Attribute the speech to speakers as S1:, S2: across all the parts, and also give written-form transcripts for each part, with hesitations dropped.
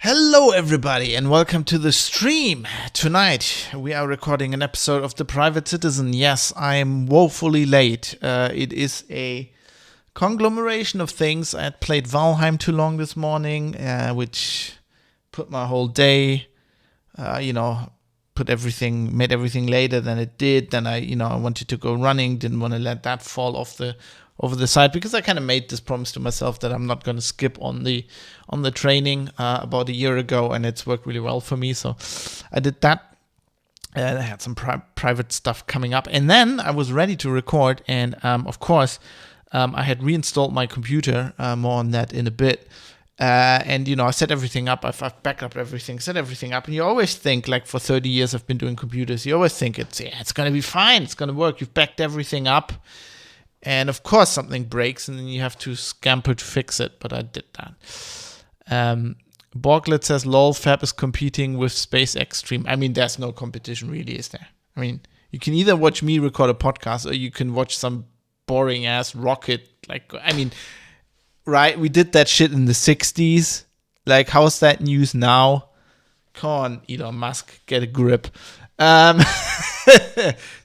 S1: Hello everybody and welcome to the stream. Tonight we are recording an episode of The Private Citizen. Yes, I am woefully late. It is a conglomeration of things. I had played Valheim too long this morning, which put my whole day, made everything later than it did. Then I wanted to go running, didn't want to let that fall off over the side because I kind of made this promise to myself that I'm not going to skip on the training about a year ago, and it's worked really well for me. So I did that. And I had some private stuff coming up, and then I was ready to record. And of course, I had reinstalled my computer. More on that in a bit. And I set everything up. I've backed up everything, set everything up. And you always think, like for 30 years I've been doing computers, you always think it's going to be fine. It's going to work. You've backed everything up. And of course something breaks and then you have to scamper to fix it. But I did that. Borglet says, lol, Fab is competing with SpaceX Stream. I mean, there's no competition really, is there? I mean, you can either watch me record a podcast or you can watch some boring ass rocket. Right? We did that shit in the 60s. Like, how's that news now? Come on, Elon Musk, get a grip.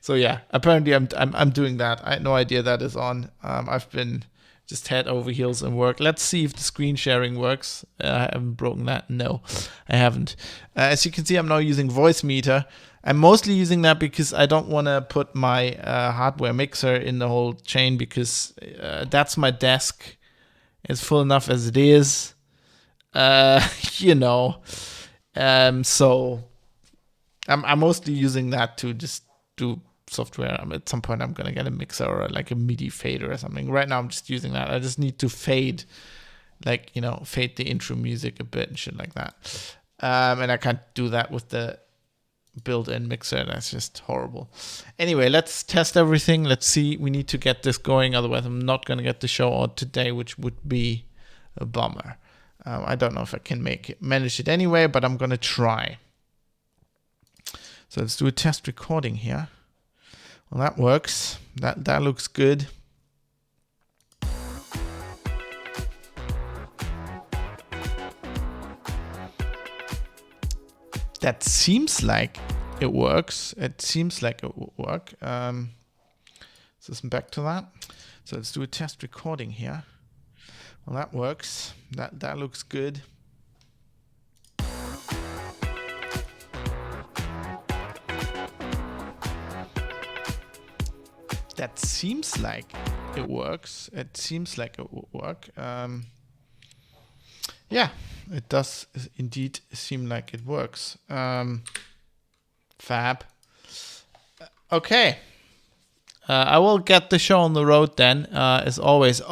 S1: So yeah, apparently I'm doing that. I had no idea that is on. I've been just head over heels in work. Let's see if the screen sharing works. I haven't broken that. No, I haven't. As you can see, I'm now using Voice Meter. I'm mostly using that because I don't want to put my hardware mixer in the whole chain because that's my desk. It's full enough as it is. So I'm mostly using that to just do software. At some point I'm gonna get a mixer or like a MIDI fader or something. Right now I'm just using that. I just need to fade the intro music a bit and shit like that. And I can't do that with the built-in mixer. That's just horrible. Anyway, let's test everything. Let's see. We need to get this going. Otherwise I'm not gonna get the show out today, which would be a bummer. I don't know if I can manage it anyway, but I'm gonna try. So let's do a test recording here. Well, that works. That looks good. That seems like it works. It seems like it will work. So listen back to that. So let's do a test recording here. Well, that works. That looks good. That seems like it works. It seems like it will work. Yeah, it does indeed seem like it works. Fab. Okay. I will get the show on the road then, as always.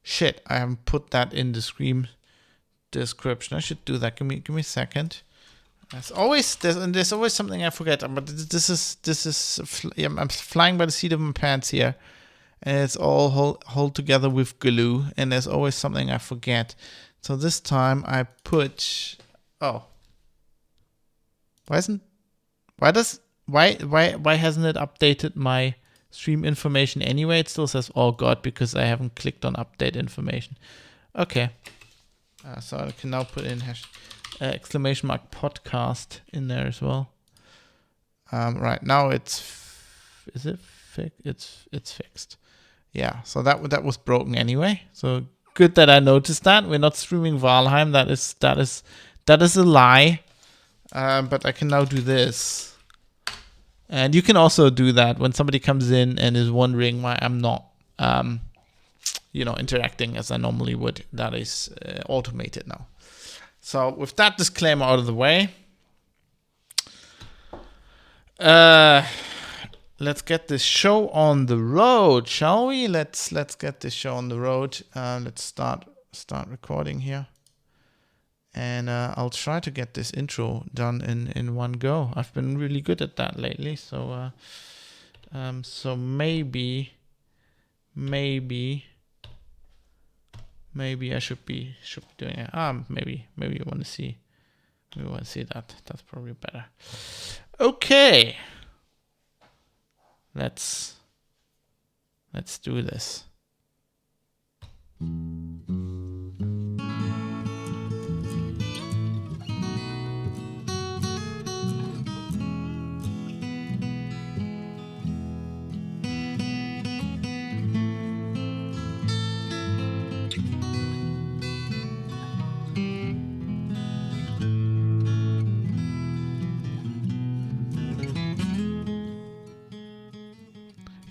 S1: Shit, I haven't put that in the stream description. I should do that. Give me a second. There's always something I forget. But I'm flying by the seat of my pants here, and it's all hold together with glue. And there's always something I forget. So this time I put. Oh, why hasn't it updated my stream information anyway? It still says oh god because I haven't clicked on update information. Okay, so I can now put in exclamation mark podcast in there as well. Right now it's fixed. Yeah, so that was broken anyway. So good that I noticed that. We're not streaming Valheim. That is a lie. But I can now do this. And you can also do that when somebody comes in and is wondering why I'm not interacting as I normally would. That is automated now. So with that disclaimer out of the way, let's get this show on the road, shall we? Let's get this show on the road. Let's start recording here, and I'll try to get this intro done in one go. I've been really good at that lately, so maybe I should be doing it. Maybe you want to see. We want to see that. That's probably better. Okay. Let's do this.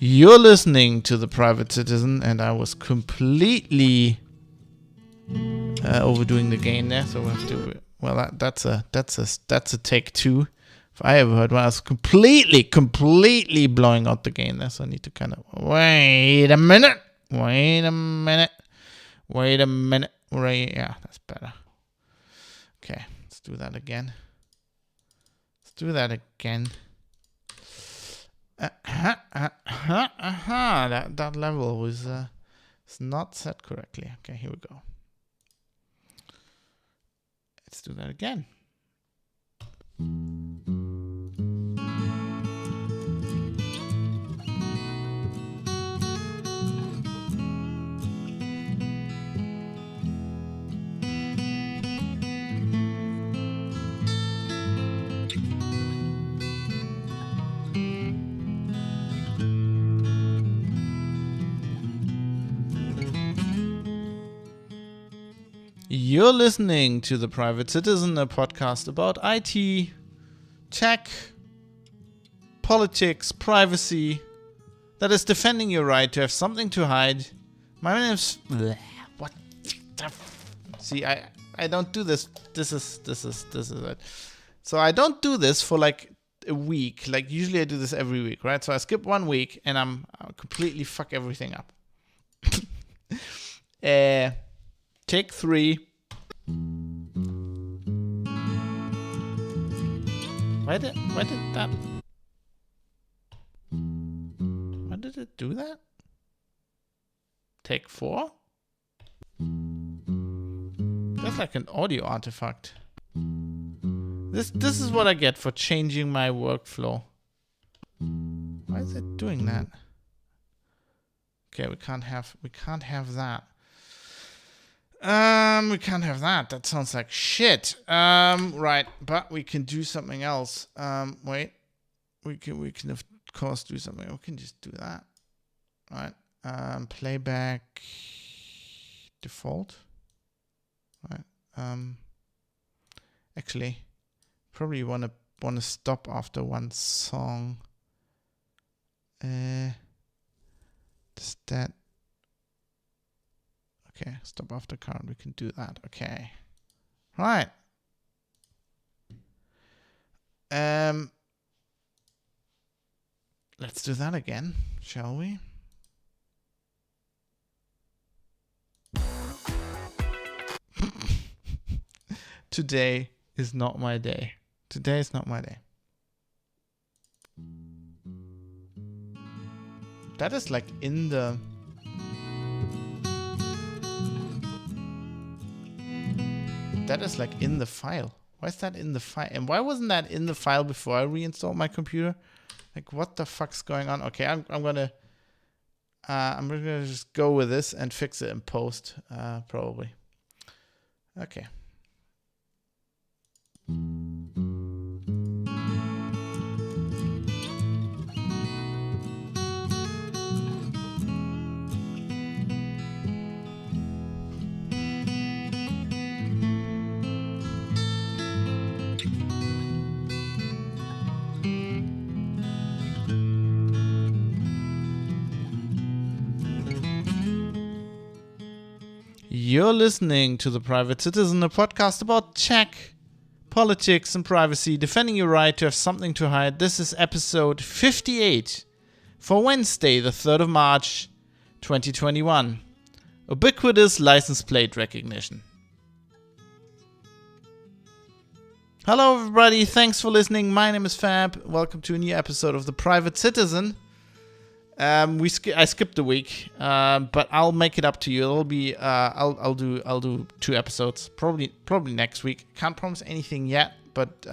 S1: You're listening to The Private Citizen, and I was completely overdoing the gain there, so we have to. Well, that's a take two. If I ever heard one, I was completely blowing out the gain there, so I need to kind of wait a minute. Yeah, that's better. Okay, let's do that again. That level was not set correctly. Okay, here we go. Let's do that again. You're listening to The Private Citizen, a podcast about IT, tech, politics, privacy, that is defending your right to have something to hide. My name's... What the... See, I don't do this. This is it. So I don't do this for like a week. Like usually I do this every week, right? So I skip 1 week and I'll completely fuck everything up. Take 3. Why did it do that? Take 4? That's like an audio artifact. This is what I get for changing my workflow. Why is it doing that? Okay, we can't have that. We can't have that. That sounds like shit. Right, but we can do something else. Wait. We can of course do something. We can just do that. Right. Playback default. Right. Actually, probably wanna stop after one song. Does that? Okay, stop after current. We can do that. Okay. Right. Let's do that again, shall we? Today is not my day. Today is not my day. That is like in the... That is like in the file. Why is that in the file? And why wasn't that in the file before I reinstalled my computer? Like, what the fuck's going on? Okay, I'm gonna just go with this and fix it in post, probably. Okay. You're listening to The Private Citizen, a podcast about tech, politics, and privacy, defending your right to have something to hide. This is episode 58 for Wednesday, the 3rd of March, 2021. Ubiquitous license plate recognition. Hello, everybody. Thanks for listening. My name is Fab. Welcome to a new episode of The Private Citizen. I skipped a week, but I'll make it up to you. It'll be I'll do 2 episodes probably next week. Can't promise anything yet, but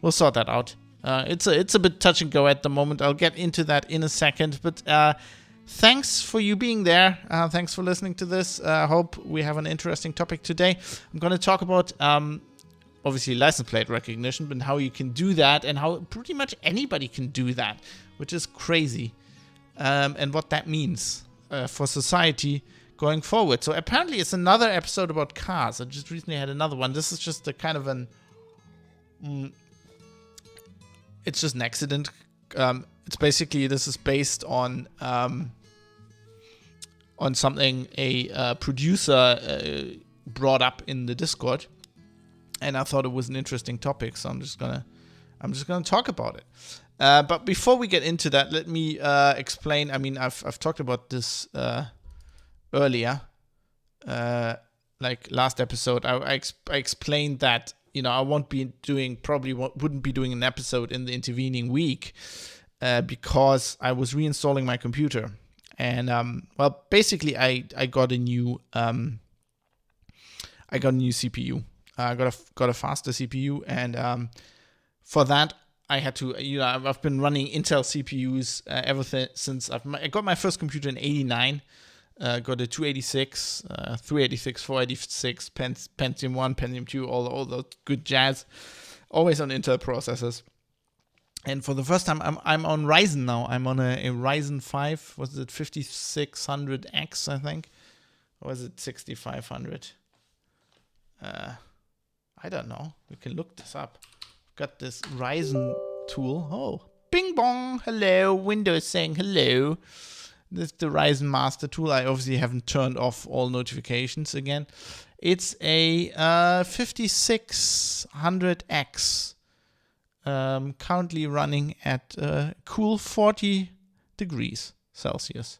S1: we'll sort that out. It's a bit touch and go at the moment. I'll get into that in a second, but thanks for you being there. Thanks for listening to this. I hope we have an interesting topic today. I'm going to talk about obviously license plate recognition, but how you can do that and how pretty much anybody can do that, which is crazy. And what that means for society going forward. So apparently it's another episode about cars. I just recently had another one. This is just a kind of it's just an accident. it's basically, this is based on something a producer brought up in the Discord, and I thought it was an interesting topic, so I'm just gonna talk about it. But before we get into that, let me explain. I mean, I've talked about this earlier, like last episode. I explained that, you know, I wouldn't be doing an episode in the intervening week because I was reinstalling my computer, and well, basically I got a new CPU. I got a faster CPU, and for that I had to, you know, I've been running Intel CPUs ever since I got my first computer in '89. Got a 286, 386, 486, Pentium 1, Pentium 2, all the good jazz. Always on Intel processors. And for the first time, I'm on Ryzen now. I'm on a Ryzen 5. Was it 5600X, I think? Or was it 6500? I don't know. We can look this up. I've got this Ryzen tool. Oh, bing bong. Hello. Windows saying hello. This is the Ryzen Master tool. I obviously haven't turned off all notifications again. It's a 5600X. Currently running at cool 40 degrees Celsius.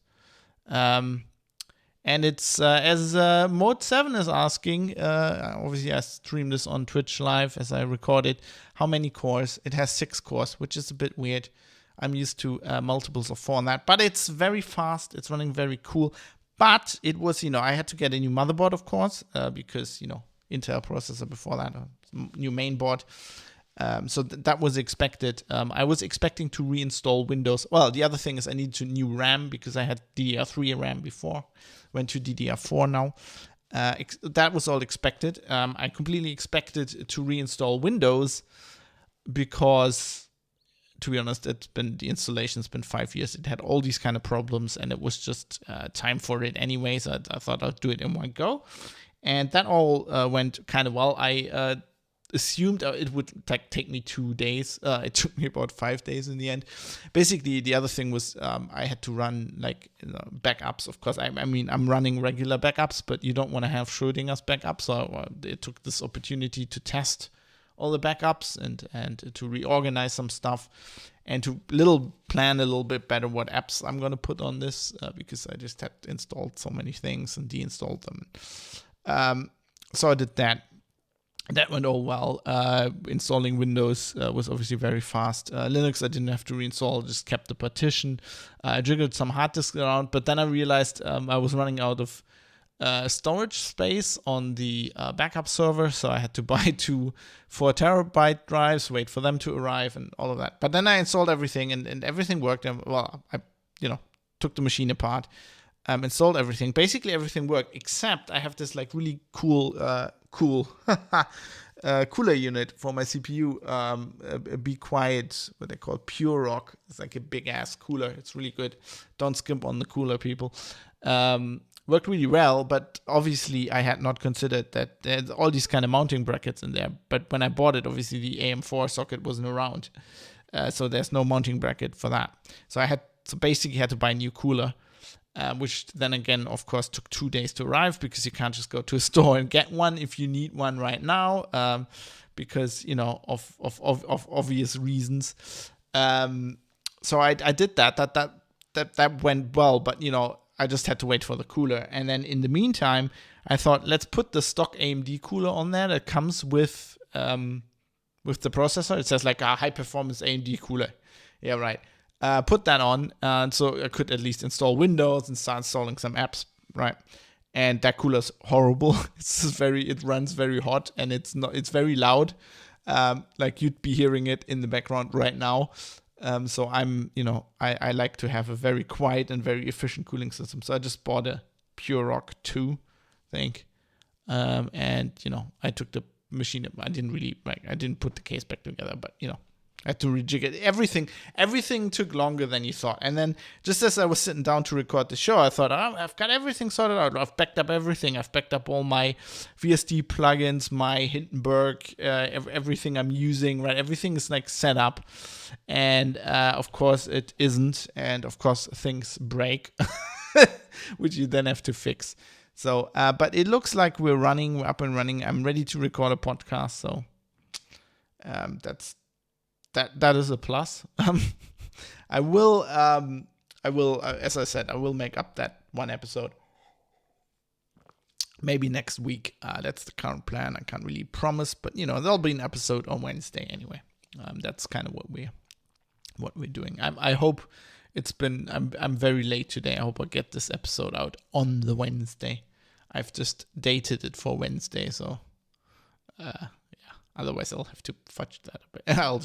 S1: And it's, as Mode 7 is asking, obviously I stream this on Twitch live as I record it, how many cores? It has 6 cores, which is a bit weird. I'm used to multiples of 4 on that, but it's very fast. It's running very cool. But it was, you know, I had to get a new motherboard, of course, because, you know, Intel processor before that, new main board. So that was expected. I was expecting to reinstall Windows. Well, the other thing is I need to new RAM because I had DDR3 RAM before. Went to DDR4 now. That was all expected. I completely expected to reinstall Windows because, to be honest, the installation's been 5 years. It had all these kind of problems, and it was just time for it anyway. So I thought I'd do it in one go, and that all went kind of well. I assumed it would take me 2 days. It took me about 5 days in the end. Basically, the other thing was I had to run like, you know, backups. Of course, I mean, I'm running regular backups, but you don't want to have Schrodinger's backups. So it took this opportunity to test all the backups and to reorganize some stuff and to plan a little bit better what apps I'm going to put on this because I just had installed so many things and deinstalled them. So I did that. That went all well. Installing Windows was obviously very fast. Linux I didn't have to reinstall, just kept the partition. I jiggled some hard disk around, but then I realized I was running out of storage space on the backup server, so I had to buy 2 4 terabyte drives, wait for them to arrive, and all of that. But then I installed everything, and everything worked. And, well, I took the machine apart, installed everything. Basically, everything worked, except I have this like really cool cooler unit for my CPU. Be Quiet, what they call Pure Rock. It's like a big ass cooler. It's really good. Don't skimp on the cooler, people. Worked really well, but obviously I had not considered that there's all these kind of mounting brackets in there. But when I bought it, obviously the AM4 socket wasn't around, so there's no mounting bracket for that. So I basically had to buy a new cooler, which then again, of course, took 2 days to arrive because you can't just go to a store and get one if you need one right now, because, you know, of obvious reasons. So I did that. That went well, but, you know, I just had to wait for the cooler. And then in the meantime, I thought, let's put the stock AMD cooler on there that comes with the processor. It says like a high performance AMD cooler. Yeah, right. Put that on, so I could at least install Windows and start installing some apps, right? And that cooler's horrible. It runs very hot, and it's very loud. Like you'd be hearing it in the background right now. So I like to have a very quiet and very efficient cooling system. So I just bought a Pure Rock 2, I think. And, you know, I took the machine. I didn't put the case back together, but, you know, I had to rejig it. Everything took longer than you thought. And then just as I was sitting down to record the show, I thought, I've got everything sorted out. I've backed up everything. I've backed up all my VST plugins, my Hindenburg, everything I'm using, right? Everything is like set up. And of course it isn't. And of course things break, which you then have to fix. So, but it looks like we're up and running. I'm ready to record a podcast. So that is a plus. I will, as I said, I will make up that one episode. Maybe next week. That's the current plan. I can't really promise, but there'll be an episode on Wednesday anyway. That's kind of what we're doing. I hope I'm very late today. I hope I get this episode out on the Wednesday. I've just dated it for Wednesday, so otherwise I'll have to fudge that a bit. I'll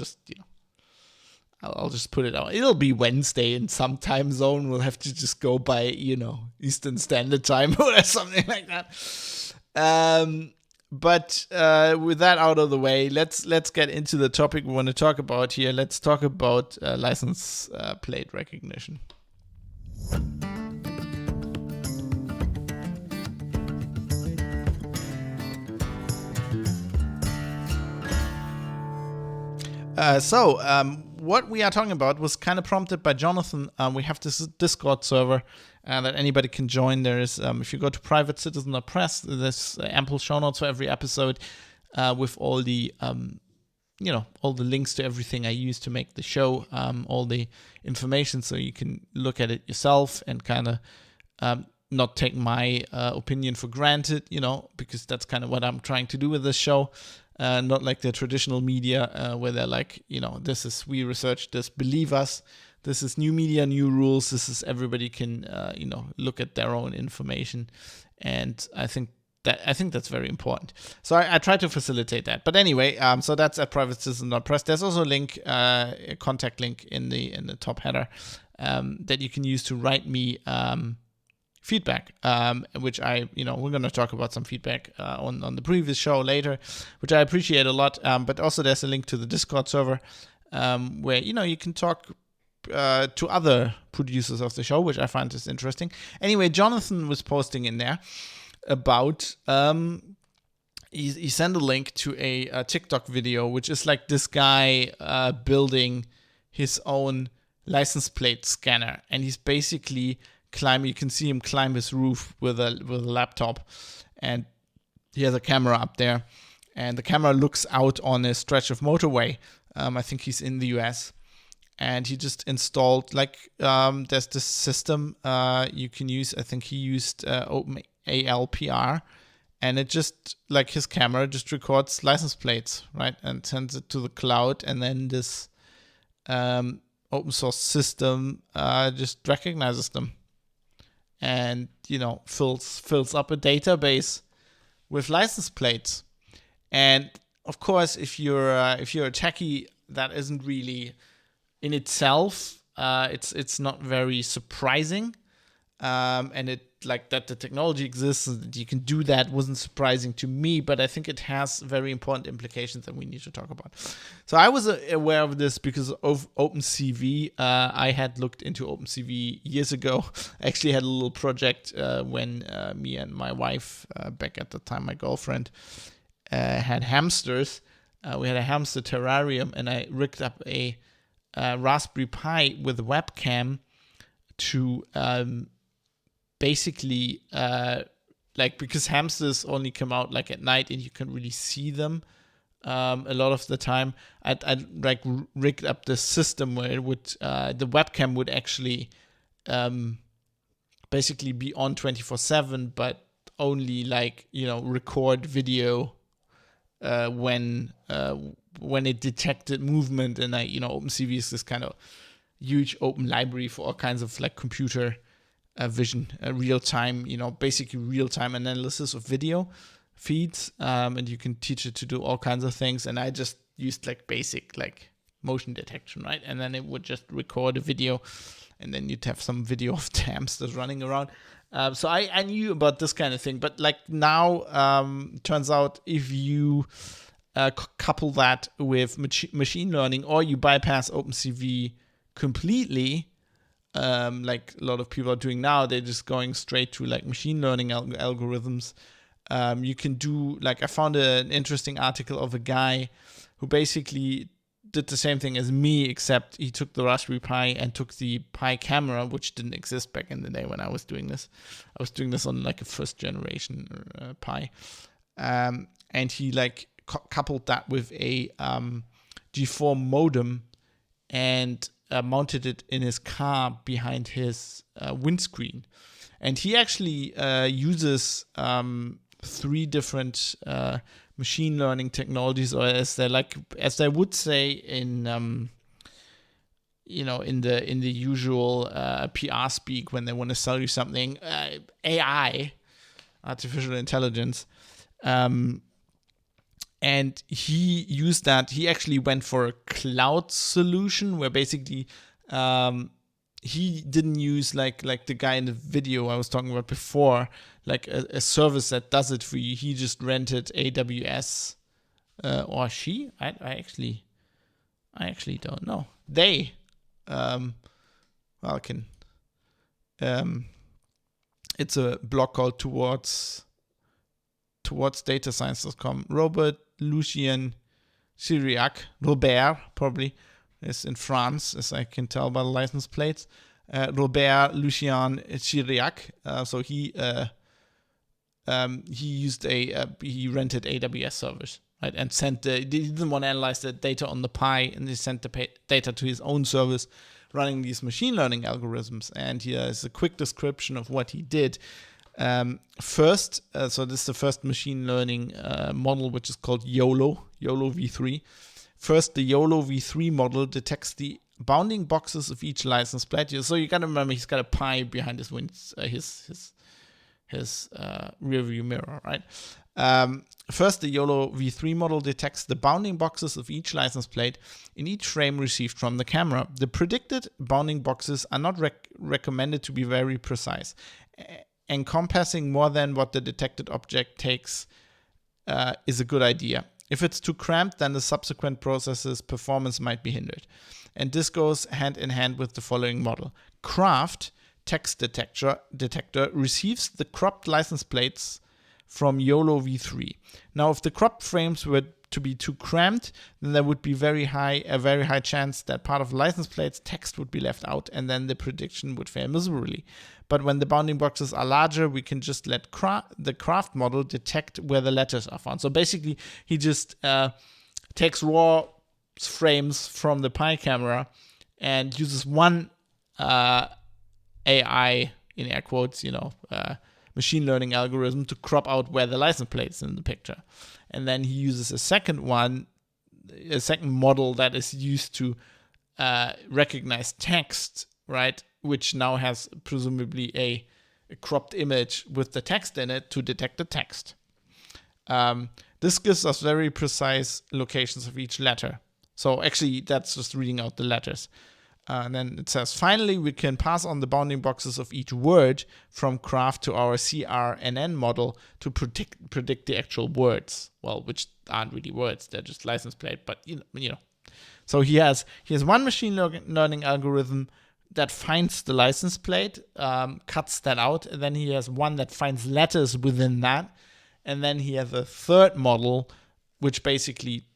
S1: just put it out. It'll be Wednesday in some time zone. We'll have to just go by, Eastern Standard Time or something like that. But with that out of the way, let's get into the topic we want to talk about here. Let's talk about license plate recognition. What we are talking about was kind of prompted by Jonathan. We have this Discord server that anybody can join. There is, if you go to privatecitizen.press, there's ample show notes for every episode with all the, all the links to everything I use to make the show, all the information, so you can look at it yourself and kind of not take my opinion for granted, because that's kind of what I'm trying to do with this show. Not like the traditional media where they're like, we researched this, believe us. This is new media, new rules. This is everybody can, look at their own information. And I think that's very important. So I try to facilitate that. But anyway, so that's at privatecitizen.press. There's also a link, a contact link in the top header that you can use to write me feedback, which we're going to talk about some feedback on the previous show later, which I appreciate a lot. But also there's a link to the Discord server where, you can talk to other producers of the show, which I find is interesting. Anyway, Jonathan was posting in there about, he sent a link to a TikTok video, which is like this guy building his own license plate scanner. And he's basically you can see him climb his roof with a laptop, and he has a camera up there, and the camera looks out on a stretch of motorway. I think he's in the US, and he just installed there's this system you can use. I think he used OpenALPR, and it just his camera just records license plates, right, and sends it to the cloud, and then this open source system just recognizes them. And fills up a database with license plates. And of course, if you're a techie, that isn't really in itself. It's not very surprising, and it that the technology exists and that you can do that wasn't surprising to me. But I think it has very important implications that we need to talk about. So I was aware of this because of OpenCV. I had looked into OpenCV years ago. I actually had a little project when me and my wife, back at the time, my girlfriend, had hamsters. We had a hamster terrarium, and I rigged up a Raspberry Pi with a webcam to basically because hamsters only come out at night and you can really see them a lot of the time. I rigged up this system where it would the webcam would actually basically be on 24/7, but only record video when it detected movement. And OpenCV is this kind of huge open library for all kinds of computer vision, real-time, basically real-time analysis of video feeds, and you can teach it to do all kinds of things. And I just used basic motion detection, right? And then it would just record a video, and then you'd have some video of the hamsters running around. So I knew about this kind of thing, but now turns out if you couple that with machine learning, or you bypass OpenCV completely, like a lot of people are doing now. They're just going straight to like machine learning algorithms. You can do, like, I found an interesting article of a guy who basically did the same thing as me, except he took the Raspberry Pi and took the Pi camera, which didn't exist back in the day when I was doing this. I was doing this on like a first generation Pi. And he like coupled that with a G4 modem and mounted it in his car behind his windscreen. And he actually uses 3 different machine learning technologies, or as they would say in in the usual PR speak when they want to sell you something, AI, artificial intelligence. And he used that. He actually went for a cloud solution where basically he didn't use like the guy in the video I was talking about before, like a service that does it for you. He just rented AWS, or she. I actually don't know. They, it's a blog called towards datascience.com. Robert probably is in France, as I can tell by the license plates. Robert Lucien Chiriac. So he used he rented AWS servers, right, and sent he didn't want to analyze the data on the Pi, and he sent the data to his own service, running these machine learning algorithms. And here is a quick description of what he did. First, so this is the first machine learning model, which is called YOLO v3. First, the YOLO v3 model detects the bounding boxes of each license plate. So you gotta remember, he's got a Pi behind his rear view mirror, right? First, the YOLO v3 model detects the bounding boxes of each license plate in each frame received from the camera. The predicted bounding boxes are not recommended to be very precise. Encompassing more than what the detected object takes is a good idea. If it's too cramped, then the subsequent process's performance might be hindered. And this goes hand in hand with the following model. Craft text detector receives the cropped license plates from YOLO v3. Now, if the cropped frames were to be too cramped, then there would be a very high chance that part of the license plate's text would be left out, and then the prediction would fail miserably. But when the bounding boxes are larger, we can just let the craft model detect where the letters are found. So basically, he just takes raw frames from the Pi camera and uses one AI, in air quotes, machine learning algorithm to crop out where the license plate is in the picture. And then he uses a second model that is used to recognize text, right? Which now has presumably a cropped image with the text in it to detect the text. This gives us very precise locations of each letter. So actually, that's just reading out the letters. And then it says, finally, we can pass on the bounding boxes of each word from craft to our CRNN model to predict the actual words. Well, which aren't really words, they're just license plate, but you know. So he has one machine learning algorithm that finds the license plate, cuts that out, and then he has one that finds letters within that, and then he has a third model which basically,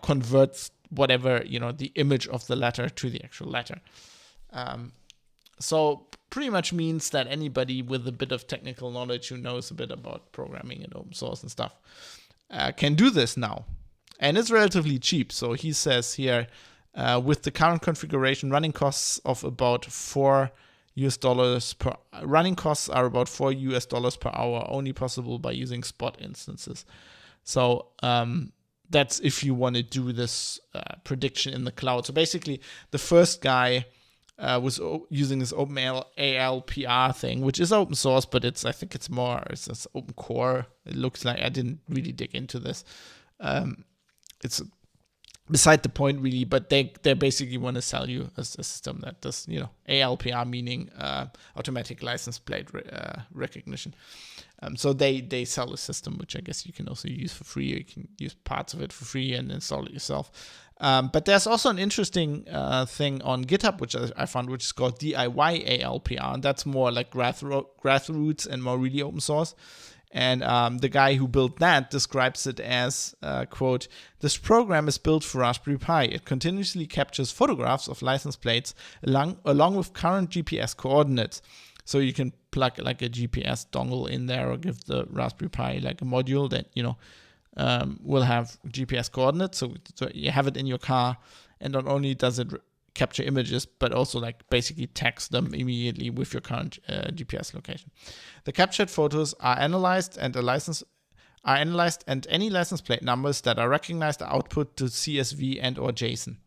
S1: converts whatever, the image of the letter to the actual letter. So pretty much means that anybody with a bit of technical knowledge who knows a bit about programming and open source and stuff can do this now. And it's relatively cheap. So he says here, with the current configuration, running costs are about $4 per hour, only possible by using spot instances. So that's if you want to do this prediction in the cloud. So basically, the first guy was using this OpenAL PR thing, which is open source, but it's open core. It looks like, I didn't really dig into this. It's beside the point really, but they basically want to sell you a system that does, ALPR, meaning automatic license plate recognition. So they sell a system which I guess you can also use for free. You can use parts of it for free and install it yourself. But there's also an interesting thing on GitHub which I found, which is called DIY ALPR, and that's more like grassroots and more really open source. And the guy who built that describes it as, quote, "This program is built for Raspberry Pi. It continuously captures photographs of license plates along with current GPS coordinates." So you can plug like a GPS dongle in there, or give the Raspberry Pi like a module that, will have GPS coordinates. So you have it in your car, and not only does it capture images, but also like basically tags them immediately with your current GPS location. The captured photos are analyzed, and any license plate numbers that are recognized are output to CSV and or JSON,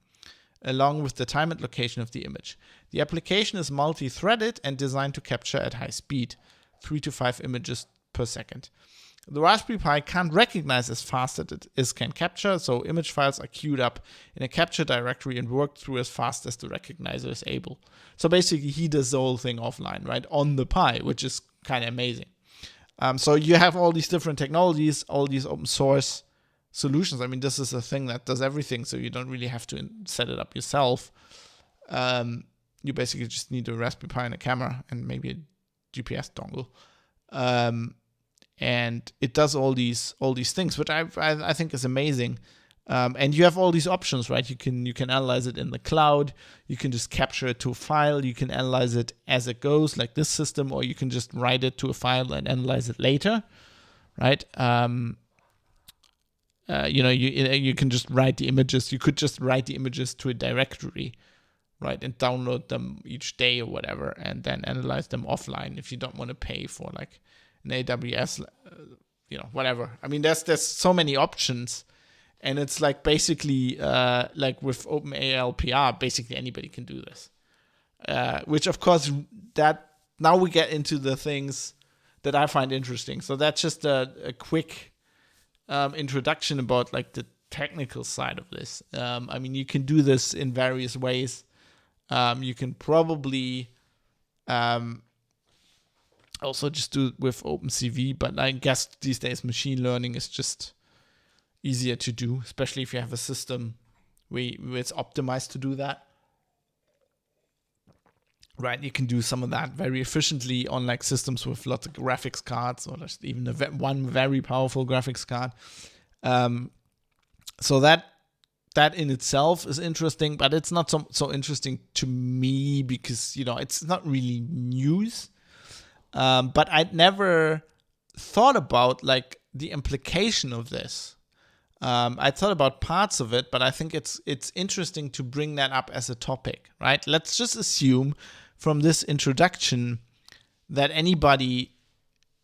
S1: along with the time and location of the image. The application is multi-threaded and designed to capture at high speed, 3 to 5 images per second. The Raspberry Pi can't recognize as fast as it can capture, so image files are queued up in a capture directory and worked through as fast as the recognizer is able. So basically, he does the whole thing offline, right, on the Pi, which is kind of amazing. So you have all these different technologies, all these open source solutions. I mean, this is a thing that does everything, so you don't really have to set it up yourself. You basically just need a Raspberry Pi and a camera and maybe a GPS dongle. And it does all these things, which I think is amazing. And you have all these options, right? You can analyze it in the cloud. You can just capture it to a file. You can analyze it as it goes, like this system, or you can just write it to a file and analyze it later, right? You can just write the images. You could just write the images to a directory, right, and download them each day or whatever, and then analyze them offline if you don't want to pay for like an AWS, whatever. I mean, there's so many options, and it's like basically like with OpenALPR, basically anybody can do this. Which of course, that now we get into the things that I find interesting. So that's just a quick introduction about like the technical side of this. I mean, you can do this in various ways. You can probably also just do it with OpenCV, but I guess these days machine learning is just easier to do, especially if you have a system where it's optimized to do that. Right, you can do some of that very efficiently on like systems with lots of graphics cards, or just even one very powerful graphics card. So that in itself is interesting, but it's not so interesting to me because it's not really news. But I'd never thought about like the implication of this. I thought about parts of it, but I think it's interesting to bring that up as a topic, right? Let's just assume from this introduction that anybody,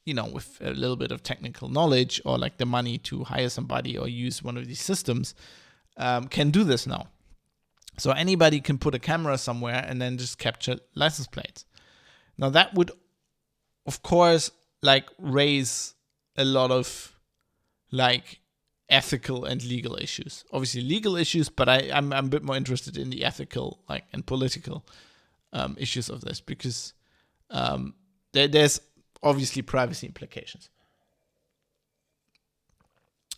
S1: with a little bit of technical knowledge or like the money to hire somebody or use one of these systems, can do this now. So anybody can put a camera somewhere and then just capture license plates. Now that would, of course, like raise a lot of like ethical and legal issues. Obviously legal issues, but I'm a bit more interested in the ethical and political issues of this, because there's obviously privacy implications.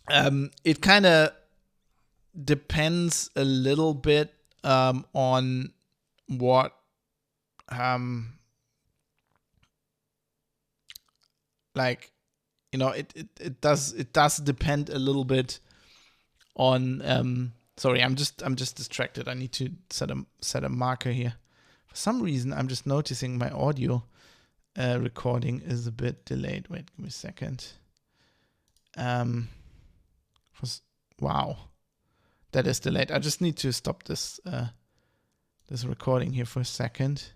S1: It kind of depends a little bit on what it does depend a little bit on sorry, I'm just distracted. I need to set a marker here. For some reason I'm just noticing my audio recording is a bit delayed. Wait, give me a second. Wow, that is delayed. I just need to stop this recording here for a second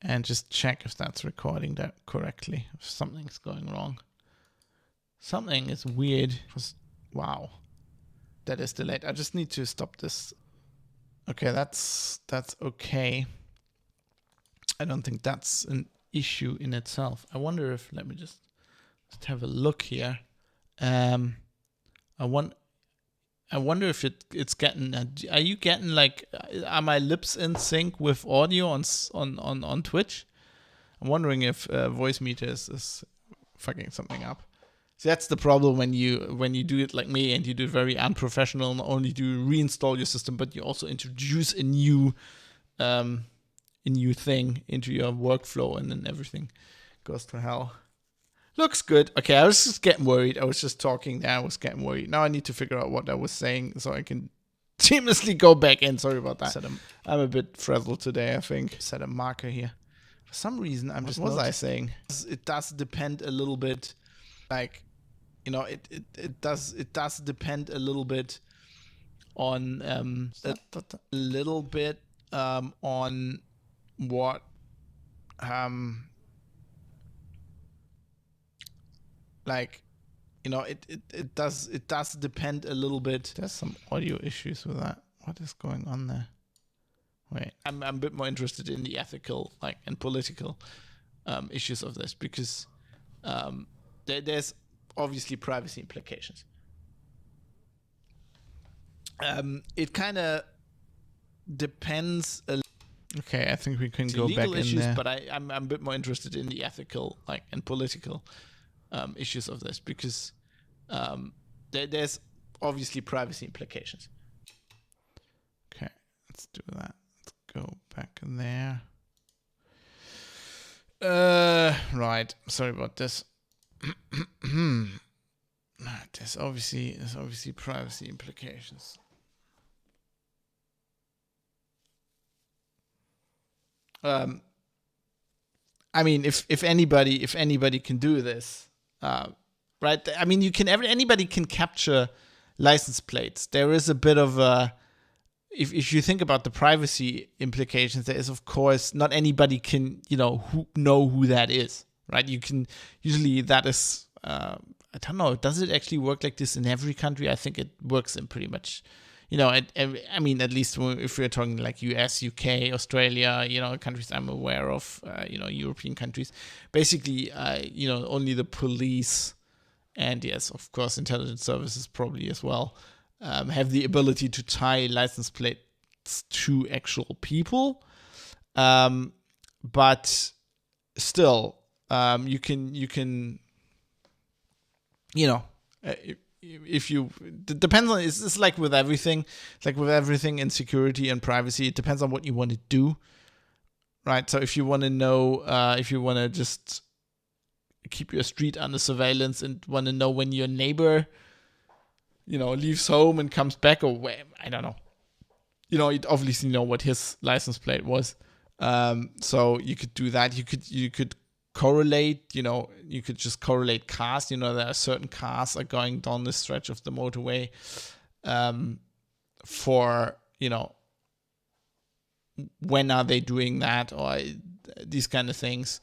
S1: and just check if that's recording that correctly. If something's going wrong. Something is weird. Wow, that is delayed. I just need to stop this. Okay, that's okay. I don't think that's an issue in itself. I wonder if, let me just have a look here. I I wonder if it's getting. Are you getting like? Are my lips in sync with audio on Twitch? I'm wondering if voice meter is fucking something up. So that's the problem when you do it like me and you do it very unprofessional. Not only do you reinstall your system, but you also introduce a new thing into your workflow, and then everything goes to hell. Looks good. Okay, I was just getting worried. I was just talking there. I was getting worried. Now I need to figure out what I was saying so I can seamlessly go back in. Sorry about that. I'm a bit frazzled today, I think. Set a marker here. For some reason, what was I saying? It does depend a little bit, like, it does depend a little bit on on what it does depend a little bit. There's some audio issues with that. What is going on there? Wait, I'm a bit more interested in the ethical and political issues of this, because there's obviously privacy implications. It kind of depends. Okay, I think we can go back in there. But I'm a bit more interested in the ethical and political issues of this, because there's obviously privacy implications. Okay, let's do that. Let's go back in there. Right. Sorry about this. There's obviously privacy implications. I mean, if anybody can do this, right? I mean, anybody can capture license plates. There is a bit of a, if you think about the privacy implications, there is, of course, not anybody can know who that is, right? You can usually, that is I don't know, does it actually work like this in every country? I think it works in pretty much, I mean, at least if we're talking like US, UK, Australia, countries I'm aware of, European countries, basically, only the police and, yes, of course, intelligence services probably as well, have the ability to tie license plates to actual people. But still, you can if you, it depends on, it's like with everything. It's like with everything in security and privacy, it depends on what you want to do, right? So if you want to know, if you want to just keep your street under surveillance and want to know when your neighbor, leaves home and comes back, or where, I don't know, you'd obviously know what his license plate was. So you could do that. You could correlate, you could just correlate cars. There are certain cars are going down the stretch of the motorway for, when are they doing that, or these kind of things.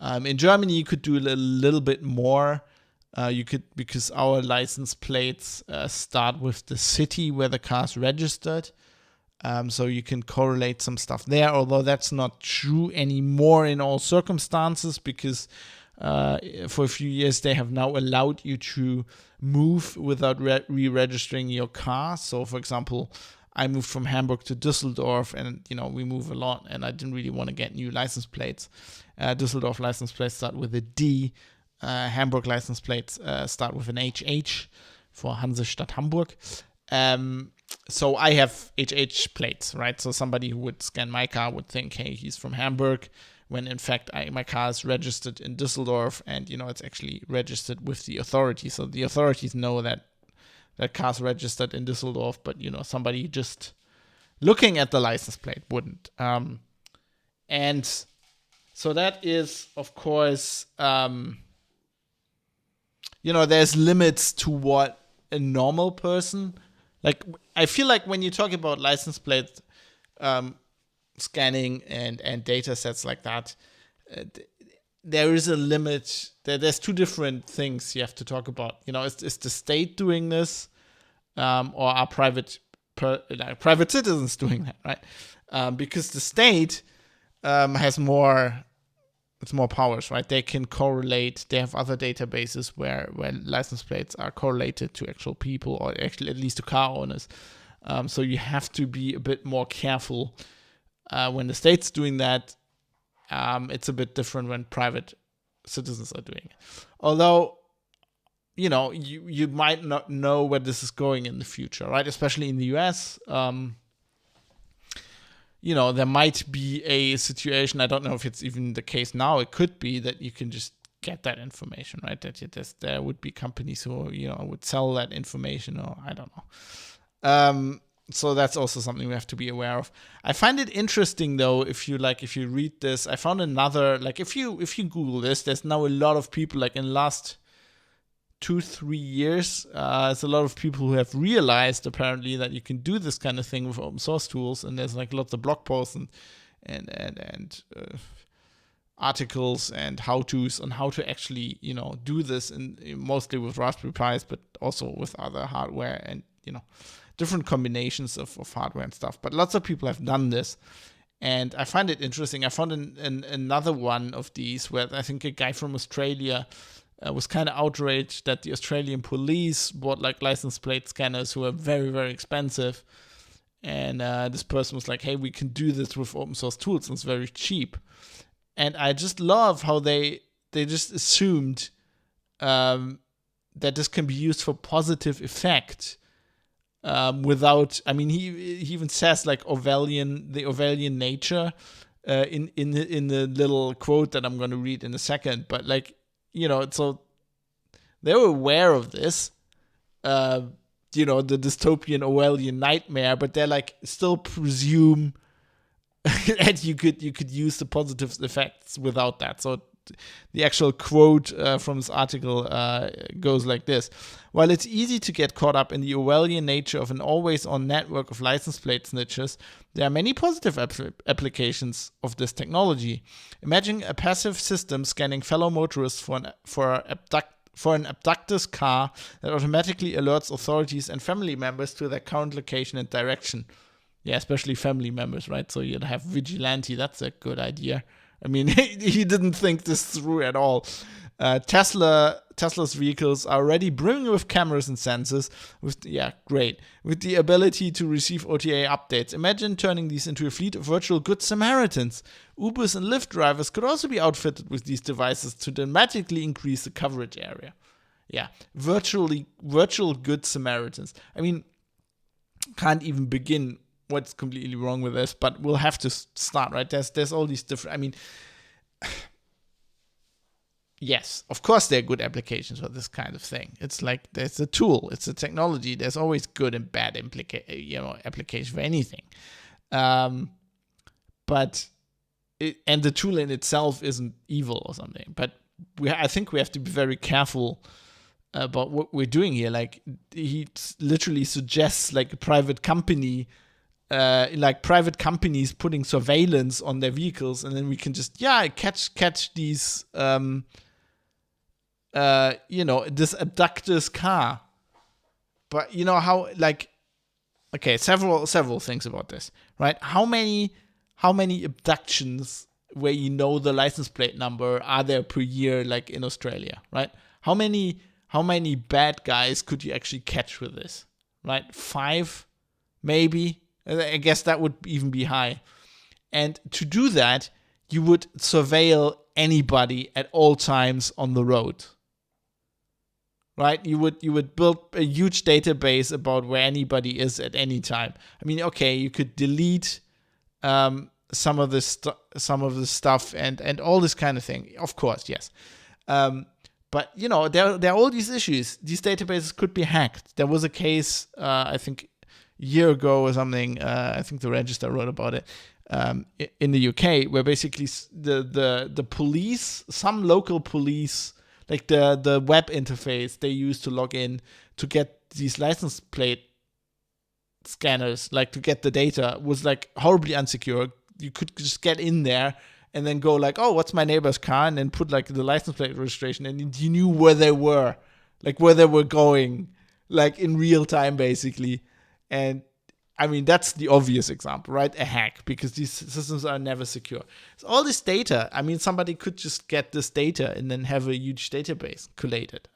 S1: In Germany, you could do a little bit more. Because our license plates start with the city where the car's registered. So you can correlate some stuff there, although that's not true anymore in all circumstances, because for a few years they have now allowed you to move without re-registering your car. So, for example, I moved from Hamburg to Düsseldorf, and we move a lot, and I didn't really want to get new license plates. Düsseldorf license plates start with a D. Hamburg license plates start with an HH for Hansestadt Hamburg. So I have HH plates, right? So somebody who would scan my car would think, hey, he's from Hamburg, when in fact my car is registered in Düsseldorf, and it's actually registered with the authorities. So the authorities know that car's registered in Düsseldorf, but somebody just looking at the license plate wouldn't. And so that is, of course, there's limits to what a normal person, like, I feel like when you talk about license plate scanning and data sets like that, there is a limit. There's two different things you have to talk about. Is the state doing this, or are private citizens doing that, right? Because the state has more it's more powers, right? They can correlate. They have other databases where license plates are correlated to actual people, or actually at least to car owners. So you have to be a bit more careful when the state's doing that. It's a bit different when private citizens are doing it. Although, you might not know where this is going in the future, right? Especially in the US. There might be a situation, I don't know if it's even the case now, it could be that you can just get that information, right? That there would be companies who, would sell that information, or I don't know. So that's also something we have to be aware of. I find it interesting though, if you read this, I found another, if you Google this, there's now a lot of people, in the last 2-3 years, there's a lot of people who have realized apparently that you can do this kind of thing with open source tools, and there's lots of blog posts and articles and how-tos on how to actually do this, and mostly with Raspberry Pis, but also with other hardware and different combinations of hardware and stuff. But lots of people have done this, and I find it interesting. I found another one of these where I think a guy from Australia was kind of outraged that the Australian police bought license plate scanners who are very, very expensive. And this person was like, hey, we can do this with open source tools, and it's very cheap. And I just love how they just assumed that this can be used for positive effect without, he even says the Orwellian nature in the little quote that I'm going to read in a second. But so they were aware of this, the dystopian Orwellian nightmare, but they're still presume that you could use the positive effects without that. So the actual quote from this article goes like this: while it's easy to get caught up in the Orwellian nature of an always-on network of license plate snitches, there are many positive applications of this technology. Imagine a passive system scanning fellow motorists for an abductor's car that automatically alerts authorities and family members to their current location and direction. Yeah, especially family members, right? So you'd have vigilante. That's a good idea. He didn't think this through at all. Tesla's vehicles are already brimming with cameras and sensors with the ability to receive OTA updates. Imagine turning these into a fleet of virtual good Samaritans. Ubers and Lyft drivers could also be outfitted with these devices to dramatically increase the coverage area. Yeah, virtual good Samaritans. Can't even begin what's completely wrong with this, but we'll have to start, right? There's all these different, yes, of course there are good applications for this kind of thing. It's there's a tool, it's a technology. There's always good and bad application for anything. But the tool in itself isn't evil or something. But I think we have to be very careful about what we're doing here. He literally suggests a private company. Private companies putting surveillance on their vehicles, and then we can just catch these this abductor's car. But how okay, several things about this, right? How many abductions where the license plate number are there per year, in Australia, right? How many bad guys could you actually catch with this, right? 5, maybe. I guess that would even be high. And to do that, you would surveil anybody at all times on the road. Right? You would build a huge database about where anybody is at any time. Okay, you could delete some of the stuff and all this kind of thing. Of course, yes. But there are all these issues. These databases could be hacked. There was a case, I think, year ago or something, I think the Register wrote about it, in the UK, where basically the police, some local police, the web interface they use to log in to get these license plate scanners, to get the data, was horribly unsecure. You could just get in there and then go oh, what's my neighbor's car, and then put the license plate registration, and you knew where they were, where they were going, in real time basically. And I mean, that's the obvious example, right? A hack, because these systems are never secure. So all this data, I mean, somebody could just get this data and then have a huge database collated.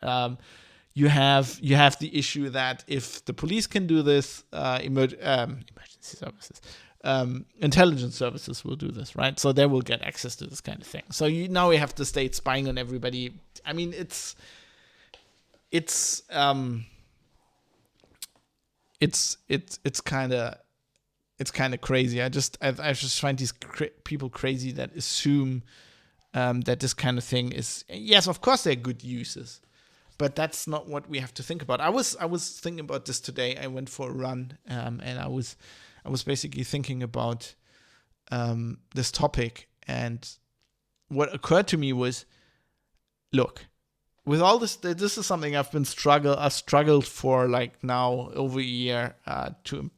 S1: You have the issue that if the police can do this, emergency services, intelligence services will do this, right? So they will get access to this kind of thing. So now we have the state spying on everybody. I mean, it's kind of crazy. I just find these people crazy that assume that this kind of thing is, yes, of course, they're good uses, but that's not what we have to think about. I was thinking about this today. I went for a run, and I was basically thinking about this topic, and what occurred to me was, look, with all this is something I've struggled for like now over a year to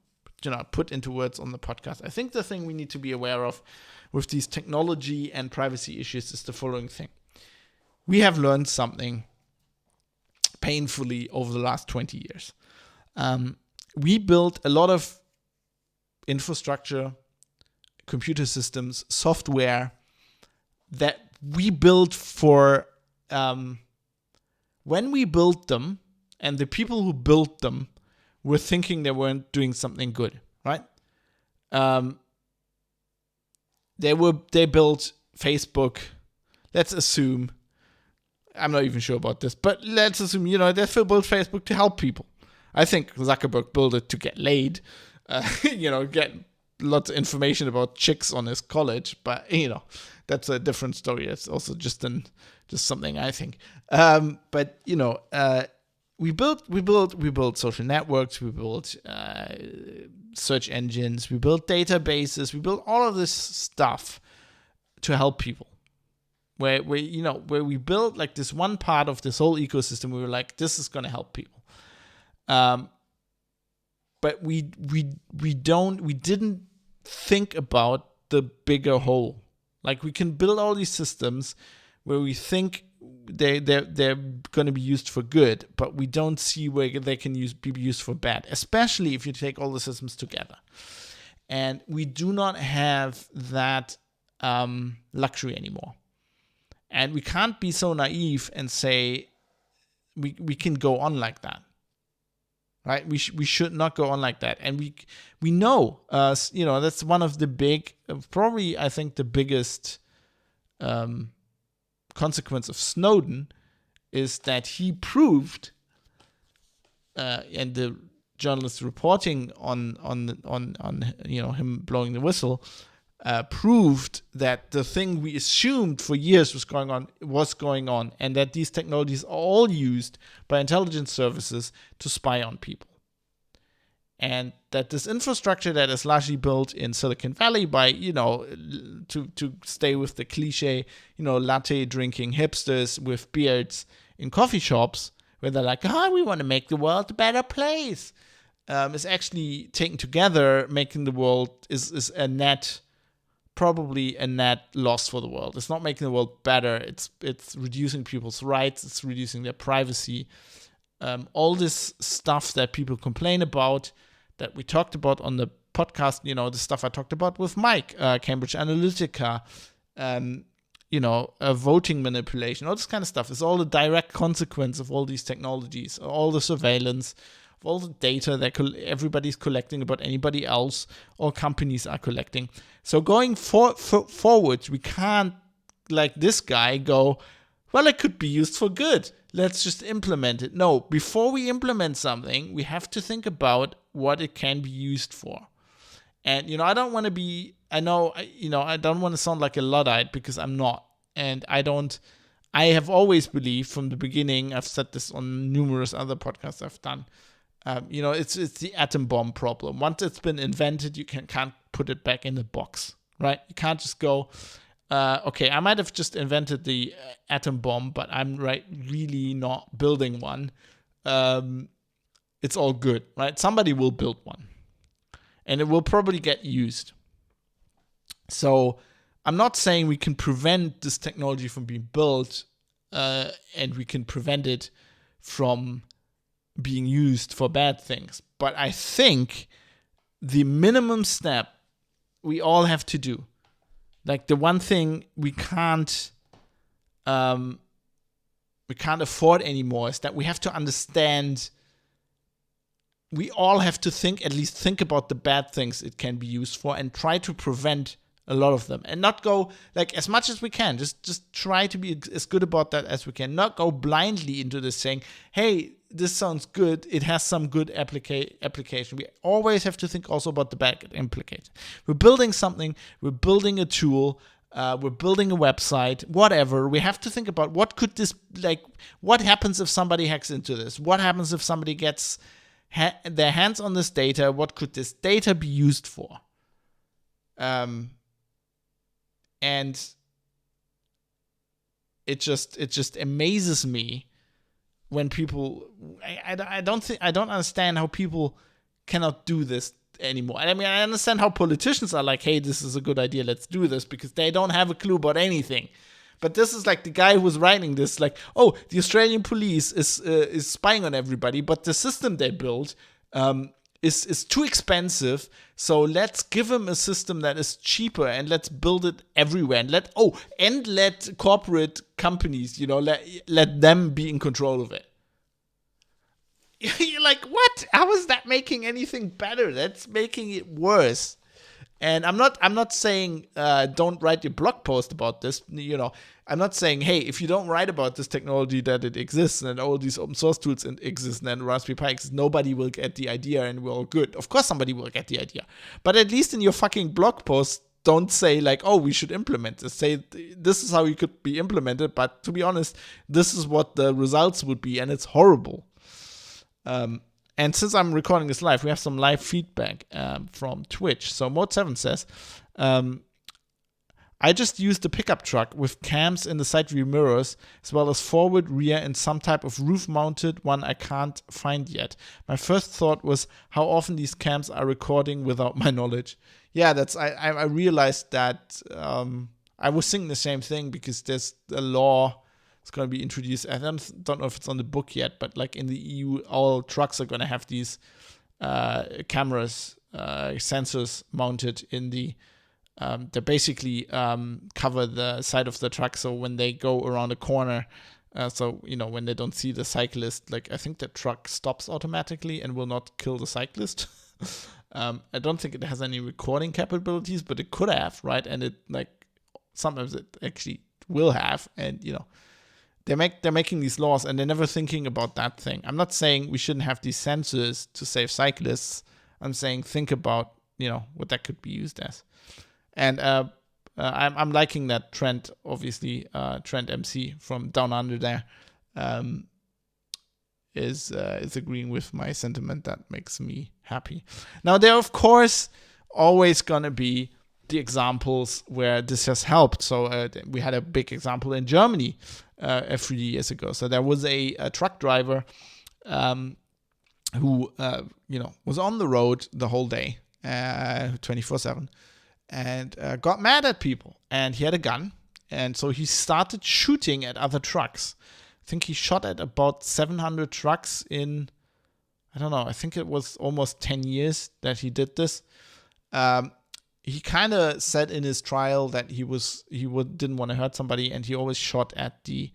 S1: put into words on the podcast. I think the thing we need to be aware of with these technology and privacy issues is the following thing. We have learned something painfully over the last 20 years. We built a lot of infrastructure, computer systems, software that we built for when we built them, and the people who built them were thinking they weren't doing something good, right? They built Facebook. Let's assume, I'm not even sure about this, but let's assume, they built Facebook to help people. I think Zuckerberg built it to get laid, get lots of information about chicks on his college, but that's a different story. It's also just something I think. But we built social networks, we built search engines, we built databases, we built all of this stuff to help people. Where we built like this one part of this whole ecosystem, we were like, this is going to help people. But we didn't think about the bigger whole. Like, we can build all these systems where we think they're going to be used for good, but we don't see where they can be used for bad, especially if you take all the systems together. And we do not have that luxury anymore. And we can't be so naive and say we can go on like that. Right? We should not go on like that. And we know, that's one of the big, probably I think the biggest consequence of Snowden is that he proved, and the journalists reporting on him blowing the whistle, proved that the thing we assumed for years was going on, and that these technologies are all used by intelligence services to spy on people. And that this infrastructure that is largely built in Silicon Valley by, to stay with the cliche, latte drinking hipsters with beards in coffee shops, where they're like, we want to make the world a better place, is actually taken together, making the world is probably a net loss for the world. It's not making the world better. It's reducing people's rights. It's reducing their privacy. All this stuff that people complain about, that we talked about on the podcast, the stuff I talked about with Mike, Cambridge Analytica, voting manipulation, all this kind of stuff is all a direct consequence of all these technologies, all the surveillance, all the data that everybody's collecting about anybody else, all companies are collecting. So going forward, we can't, like this guy, go, well, it could be used for good. Let's just implement it. No, before we implement something, we have to think about what it can be used for. And, I don't want to be, I don't want to sound like a Luddite, because I'm not. And I have always believed from the beginning, I've said this on numerous other podcasts I've done, it's the atom bomb problem. Once it's been invented, you can't put it back in the box, right? You can't just go, okay, I might have just invented the atom bomb, but I'm really not building one. It's all good, right? Somebody will build one, and it will probably get used. So I'm not saying we can prevent this technology from being built, and we can prevent it from being used for bad things. But I think the minimum step we all have to do. Like the one thing we can't afford anymore is that we have to understand. We all have to at least think about the bad things it can be used for and try to prevent a lot of them, and not go like as much as we can. Just try to be as good about that as we can. Not go blindly into this saying, hey, this sounds good. It has some good application. We always have to think also about the bad implications. We're building something. We're building a tool. We're building a website, whatever. We have to think about what happens if somebody hacks into this? What happens if somebody gets their hands on this data? What could this data be used for? And it just amazes me when people. I don't understand how people cannot do this anymore. I mean, I understand how politicians are like, hey, this is a good idea, let's do this, because they don't have a clue about anything. But this is like the guy who's writing this, like, oh, the Australian police is spying on everybody, but the system they built is too expensive. So let's give them a system that is cheaper and let's build it everywhere. And let corporate companies, let them be in control of it. You're like, what? How is that making anything better? That's making it worse. And I'm not saying don't write your blog post about this. I'm not saying, hey, if you don't write about this technology that it exists and all these open source tools exist and then Raspberry Pi exists, nobody will get the idea and we're all good. Of course somebody will get the idea. But at least in your fucking blog post, don't say like, oh, we should implement this. Say this is how it could be implemented. But to be honest, this is what the results would be, and it's horrible. And since I'm recording this live, we have some live feedback from Twitch. So Mode7 says, I just used a pickup truck with cams in the side view mirrors, as well as forward, rear, and some type of roof-mounted one I can't find yet. My first thought was how often these cams are recording without my knowledge. Yeah, I realized that I was thinking the same thing, because there's a law it's going to be introduced. I don't know if it's on the book yet, but like in the EU, all trucks are going to have these cameras, sensors mounted in the. They basically cover the side of the truck, so when they go around a corner, when they don't see the cyclist, like I think the truck stops automatically and will not kill the cyclist. I don't think it has any recording capabilities, but it could have, right? And it sometimes it actually will have, and they're making these laws and they're never thinking about that thing. I'm not saying we shouldn't have these sensors to save cyclists. I'm saying think about what that could be used as. And I'm liking that trend. Obviously, Trend MC from Down Under there is agreeing with my sentiment. That makes me happy. Now there are of course always gonna be the examples where this has helped. So we had a big example in Germany a few years ago. So there was a truck driver who was on the road the whole day, 24/7, and got mad at people. And he had a gun, and so he started shooting at other trucks. I think he shot at about 700 trucks in, I don't know, I think it was almost 10 years that he did this. He kind of said in his trial that he didn't want to hurt somebody, and he always shot at the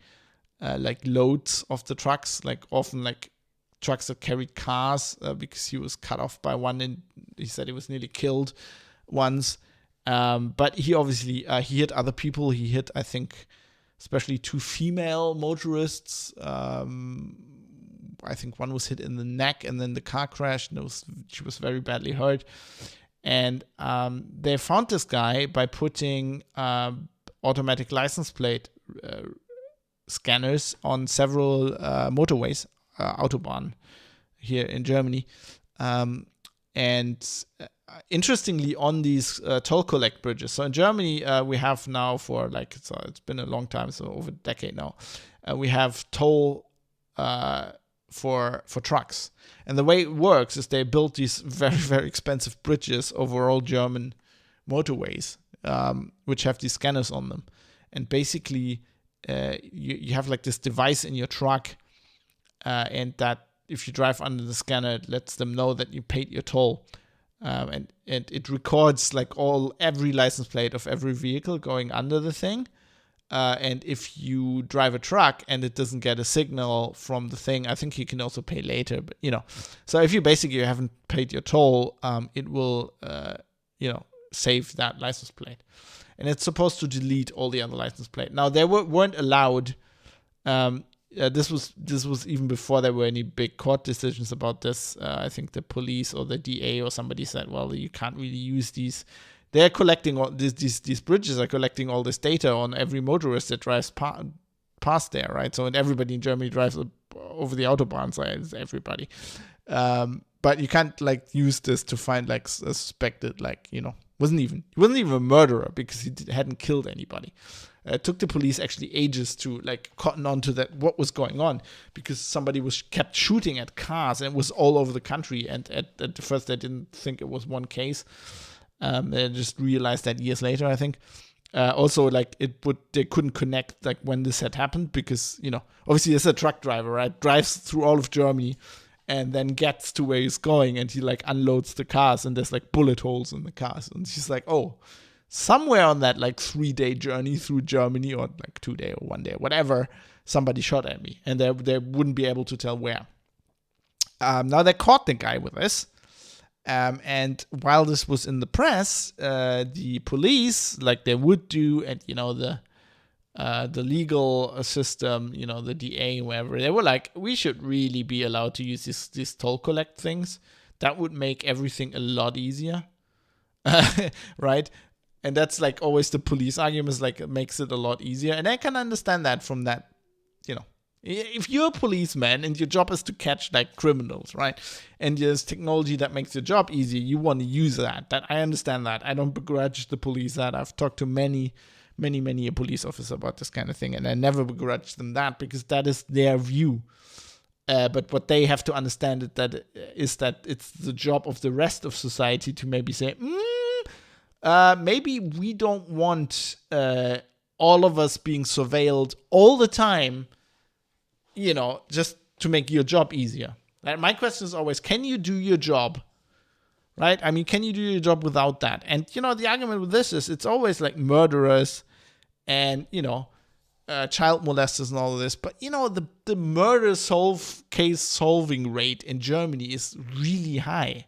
S1: loads of the trucks, like often like trucks that carried cars, because he was cut off by one, and he said he was nearly killed once. But he obviously he hit other people. He hit, I think, especially 2 female motorists. I think one was hit in the neck, and then the car crashed, and she was very badly hurt. And they found this guy by putting automatic license plate scanners on several motorways, Autobahn, here in Germany. And interestingly, on these toll collect bridges. So in Germany, we have now it's been a long time, so over a decade now, we have toll for trucks. And the way it works is they built these very, very expensive bridges over all German motorways, which have these scanners on them. And basically, you have like this device in your truck, and that if you drive under the scanner, it lets them know that you paid your toll. and it records like every license plate of every vehicle going under the thing. And if you drive a truck and it doesn't get a signal from the thing, I think you can also pay later. But so if you basically haven't paid your toll, it will save that license plate, and it's supposed to delete all the other license plate. Now they weren't allowed. This was even before there were any big court decisions about this. I think the police or the DA or somebody said, well, you can't really use these. They're collecting all these bridges are collecting all this data on every motorist that drives past there, right? So, and everybody in Germany drives over the autobahn, so it's everybody. But you can't like use this to find like a suspected, like, he wasn't even a murderer because he hadn't killed anybody. It took the police actually ages to like cotton on to that what was going on, because somebody kept shooting at cars, and it was all over the country. And at first they didn't think it was one case. They just realized that years later, I think. Also, like they couldn't connect like when this had happened, because obviously there's a truck driver, right? Drives through all of Germany, and then gets to where he's going, and he like unloads the cars, and there's like bullet holes in the cars, and she's like, oh, somewhere on that like 3-day journey through Germany, or like 2-day or 1 day, whatever, somebody shot at me, and they wouldn't be able to tell where. Now they caught the guy with this. And while this was in the press, the police, like they would do, and the legal system, the DA, wherever, they were like, we should really be allowed to use these toll collect things. That would make everything a lot easier, right? And that's like always the police argument, is like it makes it a lot easier, and I can understand that from that, If you're a policeman and your job is to catch like criminals, right? And there's technology that makes your job easier, you want to use that. That I understand that. I don't begrudge the police that. I've talked to many a police officer about this kind of thing, and I never begrudge them that, because that is their view. But what they have to understand is that it's the job of the rest of society to maybe say, maybe we don't want all of us being surveilled all the time, just to make your job easier. Right? My question is always, can you do your job? Right? I mean, can you do your job without that? And, the argument with this is it's always like murderers and, child molesters and all of this. But, the murder case solving rate in Germany is really high.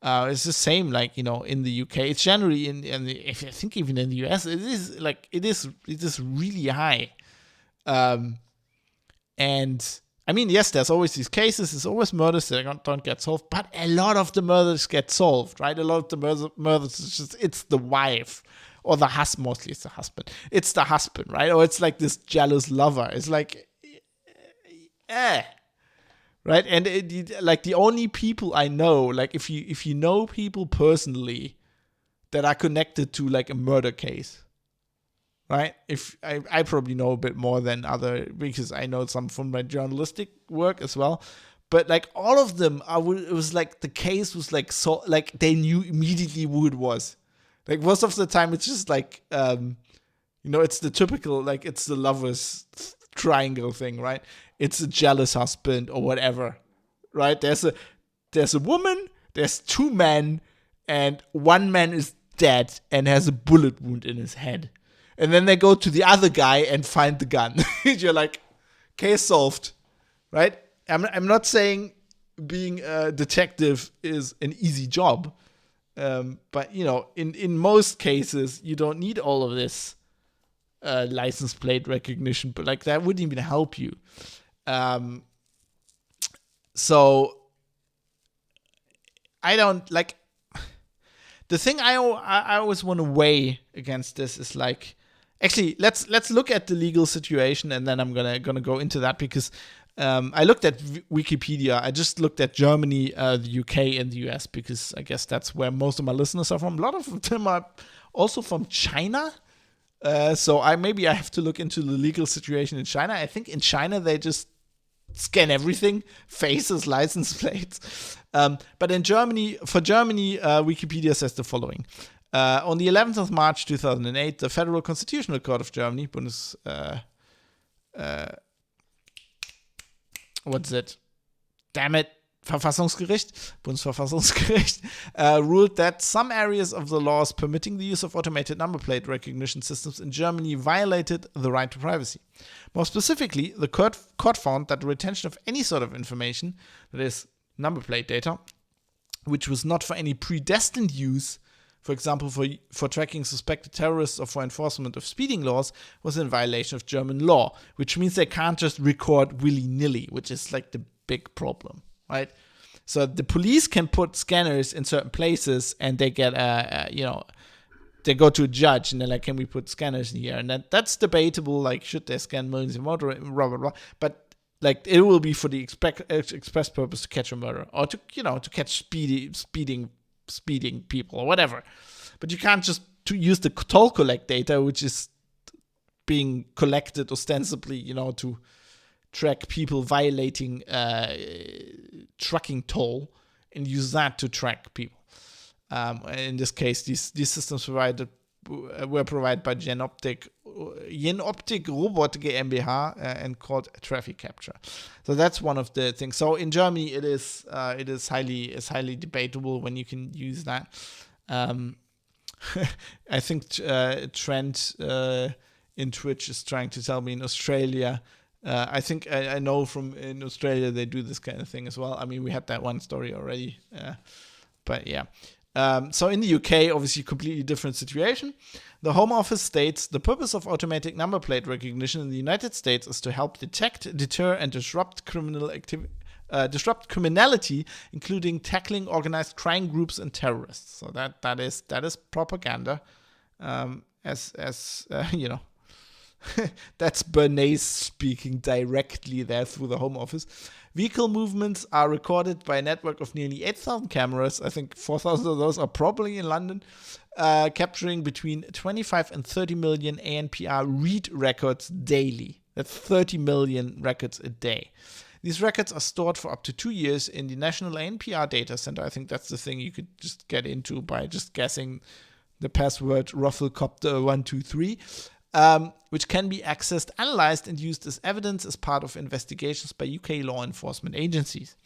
S1: It's the same, like, in the UK. It's generally I think even in the US, it is really high. And I mean, yes, there's always these cases. There's always murders that don't get solved, but a lot of the murders get solved, right? A lot of the murders, it's the wife or the husband. Mostly, it's the husband. It's the husband, right? Or it's like this jealous lover. It's like, right? And like the only people I know, like if you know people personally that are connected to like a murder case. Right? If I probably know a bit more than other, because I know some from my journalistic work as well, but like all of them, it was like the case was like, so like they knew immediately who it was. Like most of the time, it's just like it's the typical, like it's the lovers triangle thing, right? It's a jealous husband or whatever, right? There's a woman, there's 2 men, and 1 man is dead and has a bullet wound in his head. And then they go to the other guy and find the gun. You're like, case solved, right? I'm not saying being a detective is an easy job, but in most cases you don't need all of this license plate recognition. But like that wouldn't even help you. So I don't like. The thing I always want to weigh against this is like. Actually, let's look at the legal situation, and then I'm gonna go into that, because I looked at Wikipedia. I just looked at Germany, the UK, and the US, because I guess that's where most of my listeners are from. A lot of them are also from China, so I have to look into the legal situation in China. I think in China they just scan everything, faces, license plates. But in Germany, Wikipedia says the following. On the 11th of March 2008, the Federal Constitutional Court of Germany, what's it? Damn it. Bundesverfassungsgericht, ruled that some areas of the laws permitting the use of automated number plate recognition systems in Germany violated the right to privacy. More specifically, the court found that the retention of any sort of information, that is, number plate data, which was not for any predestined use, for example, for tracking suspected terrorists or for enforcement of speeding laws, was in violation of German law, which means they can't just record willy-nilly, which is like the big problem, right? So the police can put scanners in certain places and they get they go to a judge and they're like, can we put scanners in here? And that's debatable, like, should they scan millions of motor, blah, blah, blah. But like, it will be for the express purpose to catch a murderer or to catch speeding people or whatever. But you can't just to use the toll collect data, which is being collected ostensibly, to track people violating trucking toll, and use that to track people. In this case, these systems were provided by Jenoptik Robot GmbH and called traffic capture. So that's one of the things. So in Germany, it is highly debatable when you can use that. I think Trent in Twitch is trying to tell me in Australia. I think I know from in Australia they do this kind of thing as well. I mean, we had that one story already, but yeah. So in the UK, obviously, completely different situation. The Home Office states the purpose of automatic number plate recognition in the United States is to help detect, deter, and disrupt criminality, including tackling organized crime groups and terrorists. So that is propaganda, as That's Bernays speaking directly there through the Home Office. Vehicle movements are recorded by a network of nearly 8,000 cameras. I think 4,000 of those are probably in London, capturing between 25 and 30 million ANPR read records daily. That's 30 million records a day. These records are stored for up to 2 years in the National ANPR Data Center. I think that's the thing you could just get into by just guessing the password Rufflecopter123. Which can be accessed, analyzed, and used as evidence as part of investigations by UK law enforcement agencies.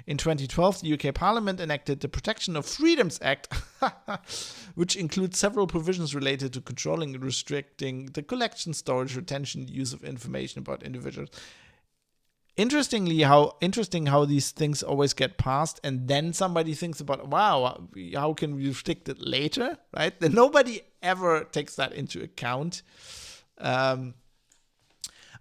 S1: In 2012, the UK Parliament enacted the Protection of Freedoms Act, which includes several provisions related to controlling and restricting the collection, storage, retention, use of information about individuals. Interesting how these things always get passed, and then somebody thinks about, wow, how can we restrict it later, right? Then nobody ever takes that into account.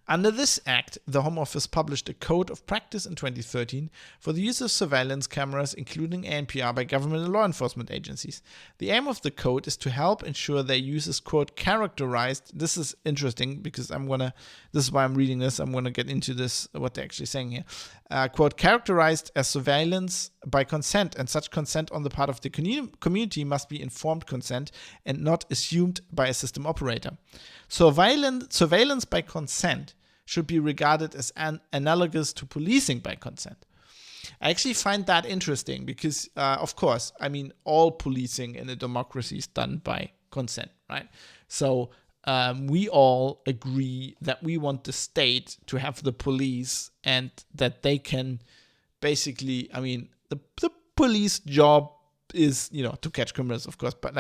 S1: Under this act, the Home Office published a code of practice in 2013 for the use of surveillance cameras, including ANPR, by government and law enforcement agencies. The aim of the code is to help ensure their use is, quote, characterized. This is interesting because this is why I'm reading this. I'm going to get into this, what they're actually saying here. Quote, characterized as surveillance by consent, and such consent on the part of the community must be informed consent and not assumed by a system operator. Surveillance by consent should be regarded as analogous to policing by consent. I actually find that interesting because, of course, I mean, all policing in a democracy is done by consent, right? So we all agree that we want the state to have the police and that they can basically, I mean, the police job is, to catch criminals, of course, but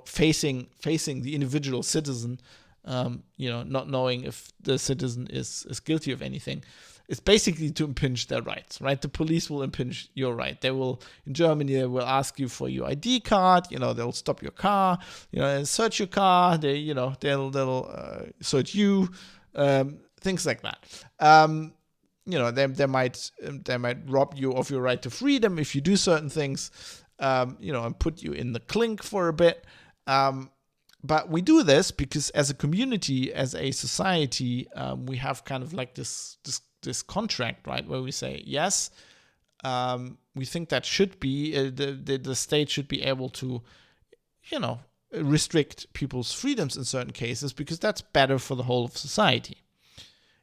S1: facing the individual citizen, not knowing if the citizen is guilty of anything. It's basically to impinge their rights, right? The police will impinge your right. In Germany, they will ask you for your ID card. They'll stop your car. Search your car. They'll search you. Things like that. They might rob you of your right to freedom if you do certain things. And put you in the clink for a bit. But we do this because as a community, as a society, we have kind of like this contract, right? Where we say, yes, we think that should be, the state should be able to, restrict people's freedoms in certain cases because that's better for the whole of society.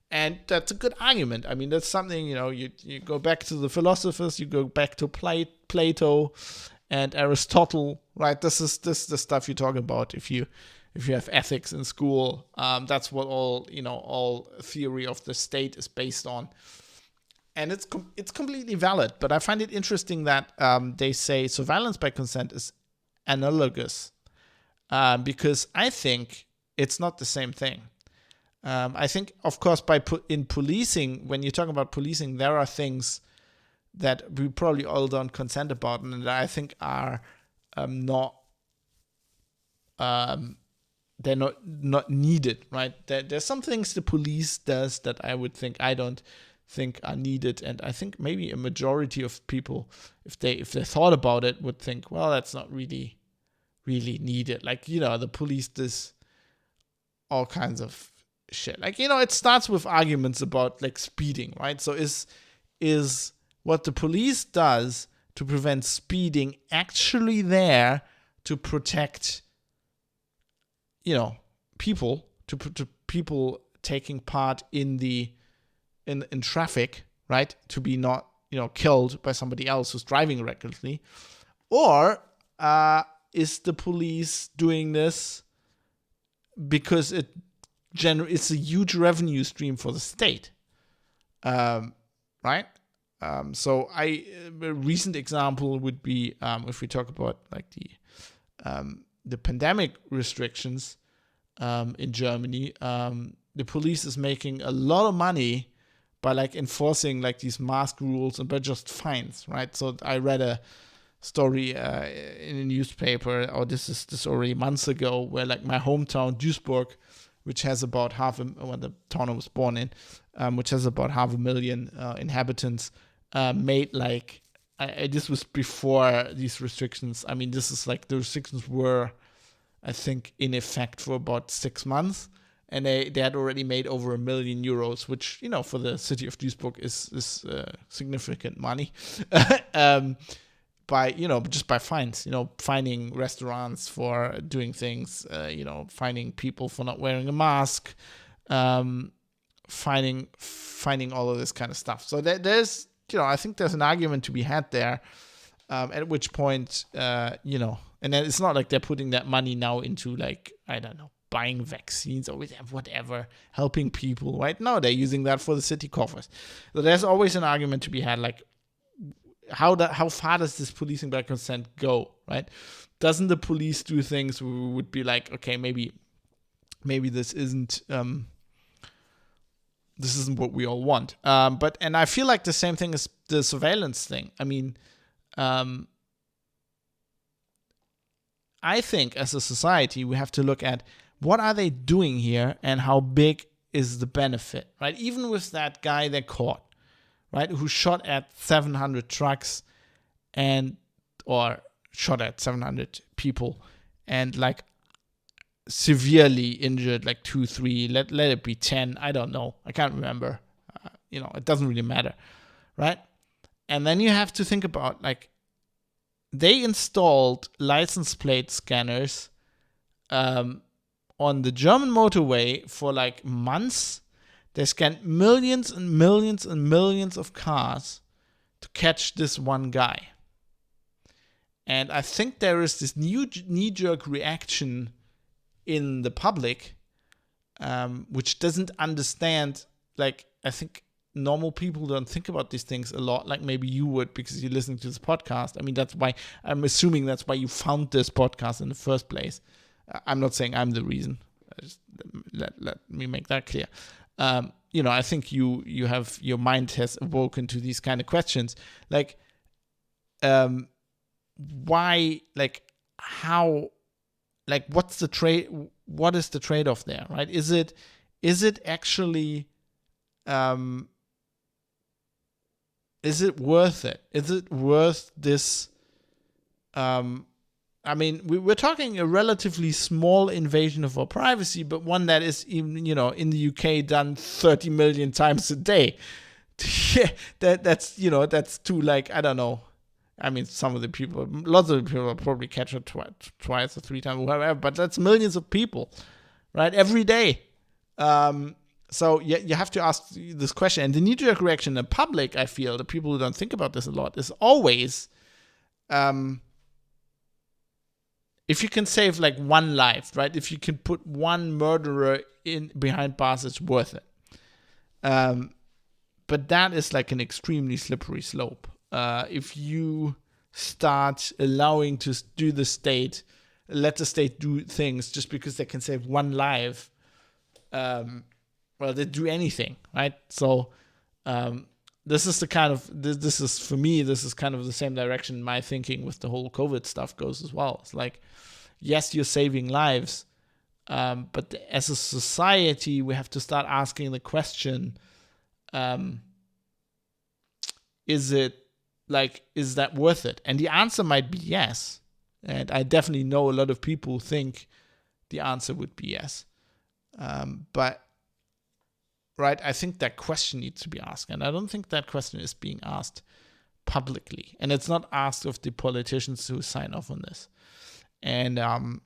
S1: And that's a good argument. I mean, that's something, you go back to the philosophers, you go back to Plato and Aristotle, right? This is the stuff you talk about if you have ethics in school. That's what all theory of the state is based on. and it's completely valid. But I find it interesting that they say surveillance by consent is analogous, because I think it's not the same thing. I think, of course, in policing, when you talk about policing, there are things that we probably all don't consent about, and that I think are not they're not needed, right? There's some things the police does that I would think I don't think are needed, and I think maybe a majority of people, if they thought about it, would think, well, that's not really needed. Like, the police does all kinds of shit. Like, it starts with arguments about like speeding, right? So is what the police does to prevent speeding actually there to protect, people, to people taking part in traffic, right? To be not, killed by somebody else who's driving recklessly, or is the police doing this because it's a huge revenue stream for the state, right? So a recent example would be, if we talk about like the pandemic restrictions in Germany, the police is making a lot of money by like enforcing like these mask rules and by just fines, right? So I read a story in a newspaper, or this already months ago, where like my hometown Duisburg, which has about the town I was born in, which has about 500,000 inhabitants, made like, this was before these restrictions. I mean, this is like the restrictions were, I think, in effect for about 6 months, and they had already made over €1 million, which, for the city of Duisburg is significant money. By just by fines, fining restaurants for doing things, fining people for not wearing a mask, fining all of this kind of stuff. So there's, I think there's an argument to be had there, at which point, and then it's not like they're putting that money now into like, I don't know, buying vaccines or whatever, helping people, right? No, they're using that for the city coffers. So there's always an argument to be had, like, how far does this policing by consent go, right? Doesn't the police do things where we would be like, okay, maybe this isn't what we all want, and I feel like the same thing is the surveillance thing. I mean, I think as a society we have to look at what are they doing here and how big is the benefit, right? Even with that guy they caught, right, who shot at 700 trucks or shot at 700 people and like severely injured like 2, 3, let it be 10, I don't know, I can't remember, it doesn't really matter, right? And then you have to think about, like, they installed license plate scanners on the German motorway for like months. They scanned millions and millions and millions of cars to catch this one guy. And I think there is this new knee-jerk reaction in the public, which doesn't understand, like, I think normal people don't think about these things a lot, like maybe you would because you're listening to this podcast. I mean, I'm assuming that's why you found this podcast in the first place. I'm not saying I'm the reason. Just let me make that clear. I think you have, your mind has awoken to these kind of questions, like, why, like, how, like, what is the trade-off there, right? Is it actually, is it worth it? Is it worth this? I mean, we're talking a relatively small invasion of our privacy, but one that is even, in the UK done 30 million times a day. That's too, like, I don't know. I mean, lots of the people will probably catch it twice or 3 times, or whatever, but that's millions of people, right? Every day. So you have to ask this question. And the knee-jerk reaction in the public, I feel, the people who don't think about this a lot, is always, if you can save like one life, right? If you can put one murderer in behind bars, it's worth it. But But that is like an extremely slippery slope. If you start allowing to do the state, let the state do things just because they can save one life, well, they do anything, right? So this is the kind of, this is, for me, this is kind of the same direction my thinking with the whole COVID stuff goes as well. It's like, yes, you're saving lives, but as a society, we have to start asking the question, is that worth it? And the answer might be yes. And I definitely know a lot of people think the answer would be yes. But, right, I think that question needs to be asked. And I don't think that question is being asked publicly. And it's not asked of the politicians who sign off on this. And on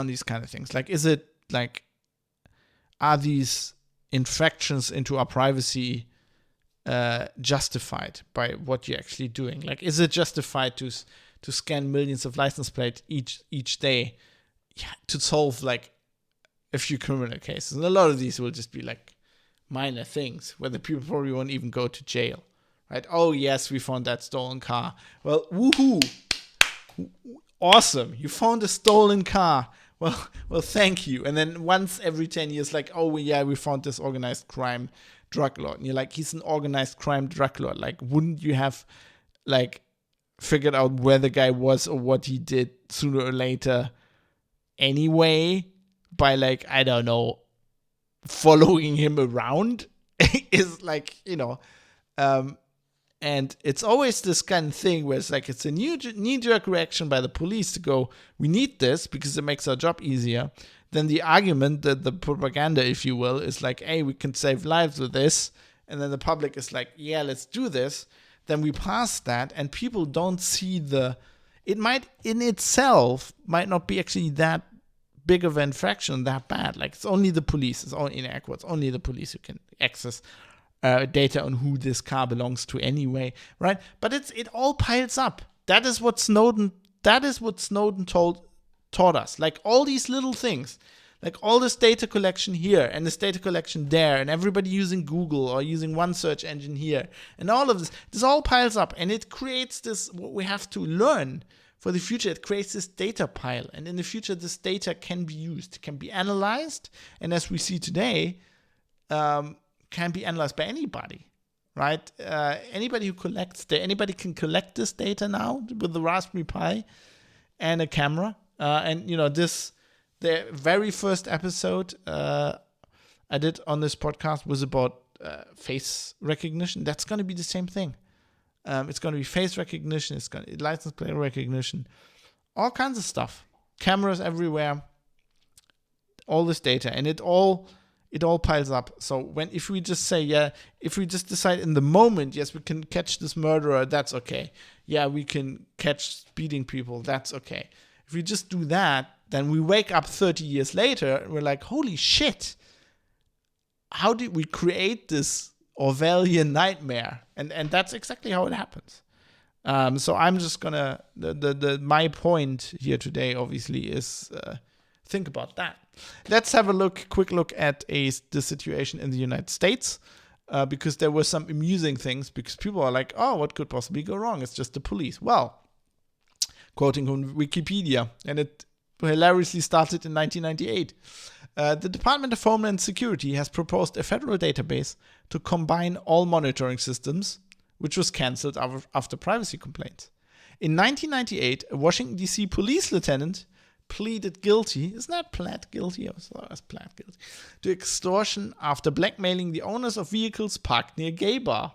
S1: these kind of things. Like, is it, like, are these infractions into our privacy justified by what you're actually doing? Like, is it justified to scan millions of license plates each day to solve like a few criminal cases? And a lot of these will just be like minor things where the people probably won't even go to jail, right? Oh yes, we found that stolen car. Well, woohoo! Awesome, you found a stolen car. Well, thank you. And then once every 10 years, like, oh yeah, we found this organized crime drug lord. And you're like, he's an organized crime drug lord. Like, wouldn't you have, like, figured out where the guy was or what he did sooner or later anyway by, like, I don't know, following him around? Is like, and it's always this kind of thing where it's like, it's a knee-jerk reaction by the police to go, we need this because it makes our job easier. Then the argument, that the propaganda, if you will, is like, hey, we can save lives with this. And then the public is like, yeah, let's do this. Then we pass that, and people don't see it might, in itself, might not be actually that big of an infraction, that bad. Like, it's only the police, it's only, in air quotes, only the police who can access data on who this car belongs to anyway, right? But it all piles up. That is what Snowden taught us. Like, all these little things, like all this data collection here and this data collection there, and everybody using Google or using one search engine here, and all of this all piles up, and it creates this, what we have to learn for the future, it creates this data pile. And in the future, this data can be used, can be analyzed, and as we see today, can be analyzed by anybody, right? Anybody who collects data, anybody can collect this data now with the Raspberry Pi and a camera. And the very first episode I did on this podcast was about face recognition. That's going to be the same thing. It's going to be face recognition. It's going to be license plate recognition, all kinds of stuff. Cameras everywhere, all this data, and it all piles up. So if we just say, if we just decide in the moment, yes, we can catch this murderer, that's okay. Yeah, we can catch speeding people, that's okay. If we just do that, then we wake up 30 years later and we're like, holy shit, how did we create this Orwellian nightmare? And that's exactly how it happens. So I'm just gonna, my point here today, obviously, is think about that. Let's have a quick look at the situation in the United States, because there were some amusing things, because people are like, oh, what could possibly go wrong? It's just the police. Well, quoting from Wikipedia, and it hilariously started in 1998. The Department of Homeland Security has proposed a federal database to combine all monitoring systems, which was cancelled after privacy complaints. In 1998, a Washington, D.C. police lieutenant pleaded guilty, isn't that pled guilty? I was pled guilty, to extortion after blackmailing the owners of vehicles parked near a gay bar.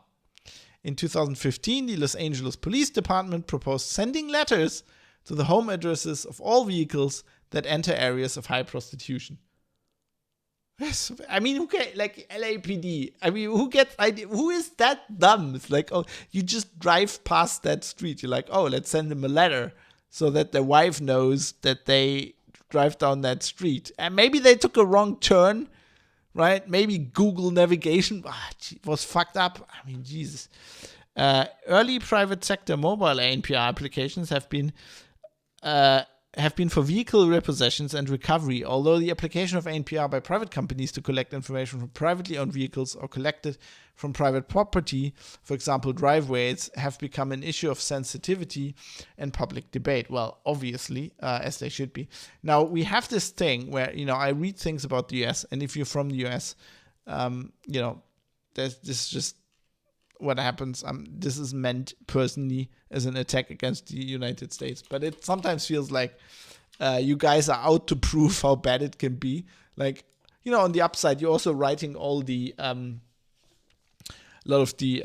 S1: In 2015, the Los Angeles Police Department proposed sending letters to the home addresses of all vehicles that enter areas of high prostitution. I mean, like LAPD. I mean, who is that dumb? It's like, oh, you just drive past that street. You're like, oh, let's send them a letter so that their wife knows that they drive down that street. And maybe they took a wrong turn, right? Maybe Google navigation was fucked up. I mean, Jesus. Early private sector mobile ANPR applications have been have been for vehicle repossessions and recovery, although the application of ANPR by private companies to collect information from privately owned vehicles or collected from private property, for example, driveways, have become an issue of sensitivity and public debate. Well, obviously, as they should be. Now, we have this thing where, I read things about the US, and if you're from the US, this is just what happens. This is meant personally as an attack against the United States, but it sometimes feels like you guys are out to prove how bad it can be. Like, on the upside, you're also writing all the a lot of the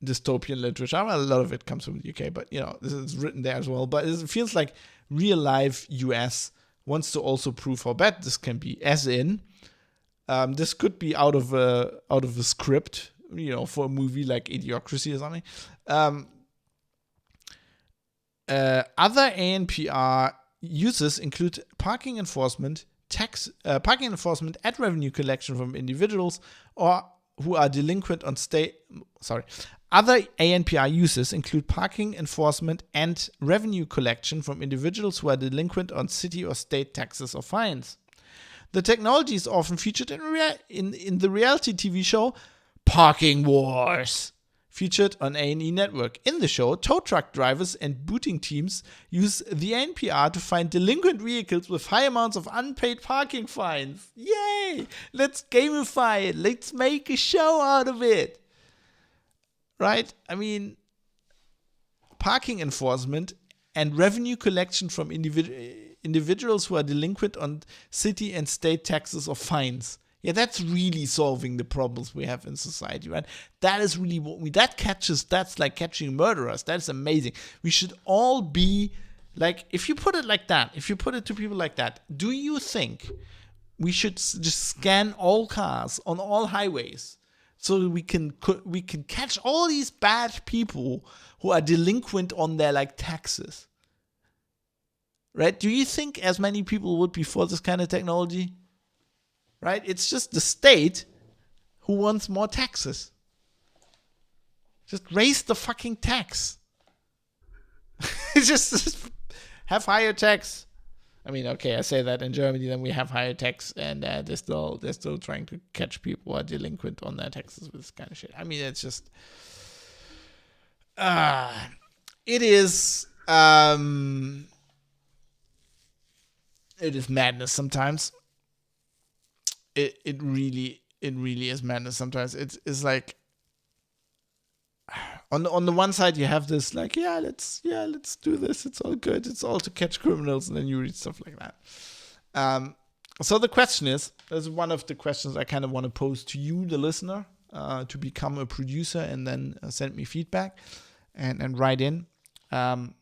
S1: dystopian literature. Well, a lot of it comes from the UK, but this is written there as well. But it feels like real life US wants to also prove how bad this can be, as in this could be out of a script, for a movie like Idiocracy or something. Other ANPR uses include parking enforcement, ad revenue collection from individuals or who are delinquent on Other ANPR uses include parking enforcement and revenue collection from individuals who are delinquent on city or state taxes or fines. The technology is often featured in the reality TV show Parking Wars, featured on A&E Network. In the show, tow truck drivers and booting teams use the ANPR to find delinquent vehicles with high amounts of unpaid parking fines. Yay! Let's gamify it. Let's make a show out of it. Right? I mean, parking enforcement and revenue collection from individuals who are delinquent on city and state taxes or fines. Yeah, that's really solving the problems we have in society, right? That is really that's like catching murderers. That's amazing. We should all be like, if you put it like that, if you put it to people like that, do you think we should just scan all cars on all highways so that we can catch all these bad people who are delinquent on their taxes? Right? Do you think as many people would be for this kind of technology? Right? It's just the state who wants more taxes. Just raise the fucking tax. just have higher tax. I mean, okay, I say that in Germany, then we have higher tax, and they're still trying to catch people who are delinquent on their taxes with this kind of shit. I mean, it's just, it is madness sometimes. It really is madness sometimes. It's like, on the one side you have this like, let's do this, it's all good, it's all to catch criminals, and then you read stuff like that. So the question is one of the questions I kind of want to pose to you, the listener, to become a producer and then send me feedback and write in. The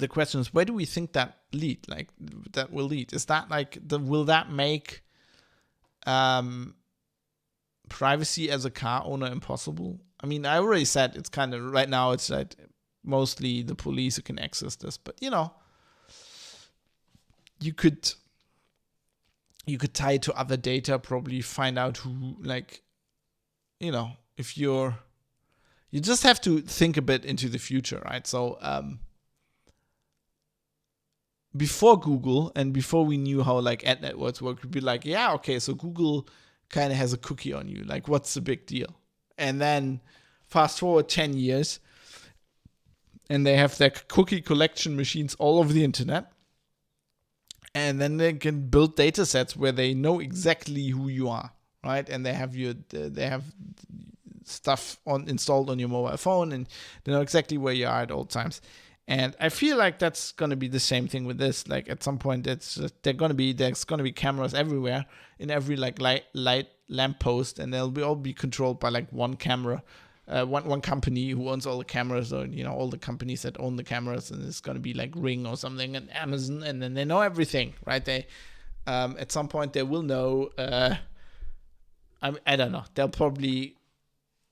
S1: question is, where do we think that will lead? Is that will that make privacy as a car owner impossible? I mean, I already said it's kind of, right now it's like mostly the police who can access this, but you could tie it to other data, probably find out who, if you just have to think a bit into the future, right? So before Google and before we knew how ad networks work, we'd be like, yeah, okay, so Google kind of has a cookie on you. Like, what's the big deal? And then fast forward 10 years, and they have their cookie collection machines all over the internet. And then they can build data sets where they know exactly who you are, right? And they have stuff installed on your mobile phone, and they know exactly where you are at all times. And I feel like that's going to be the same thing with this. Like, at some point, there's going to be cameras everywhere in every light lamppost, and they'll all be controlled by one camera, one company who owns all the cameras, or all the companies that own the cameras, and it's going to be like Ring or something, and Amazon, and then they know everything, right? They at some point they will know. I don't know. They'll probably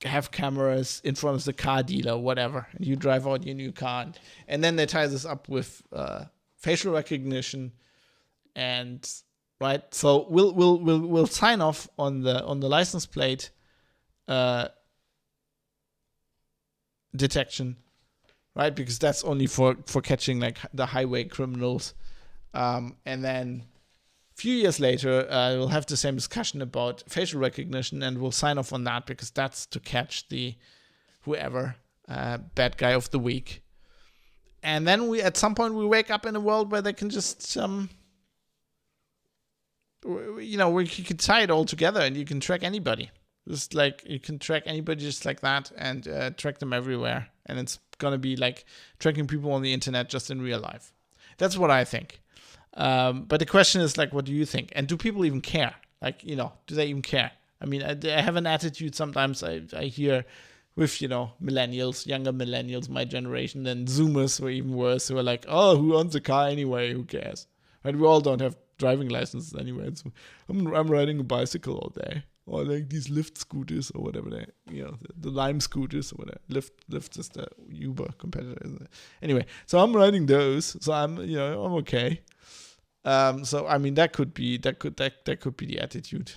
S1: have cameras in front of the car dealer, whatever, and you drive out your new car, and then they tie this up with facial recognition, and right. So we'll sign off on the license plate detection, right? Because that's only for catching like the highway criminals. And then a few years later, we'll have the same discussion about facial recognition, and we'll sign off on that because that's to catch the whoever bad guy of the week. And then we at some point we wake up in a world where they can just where you can tie it all together and you can track anybody. Just like you can track anybody just like that and track them everywhere. And it's going to be like tracking people on the internet just in real life. That's what I think. But the question is like, what do you think? And do people even care? Like, do they even care? I mean, I have an attitude sometimes I hear with, millennials, younger millennials, my generation, and Zoomers who are even worse, who are like, oh, who owns a car anyway? Who cares? And we all don't have driving licenses anyway. So I'm riding a bicycle all day. Or like these Lyft scooters or whatever the Lime scooters or whatever. Lyft is the Uber competitor, isn't it? Anyway, so I'm riding those. So I'm okay. So I mean that could be the attitude.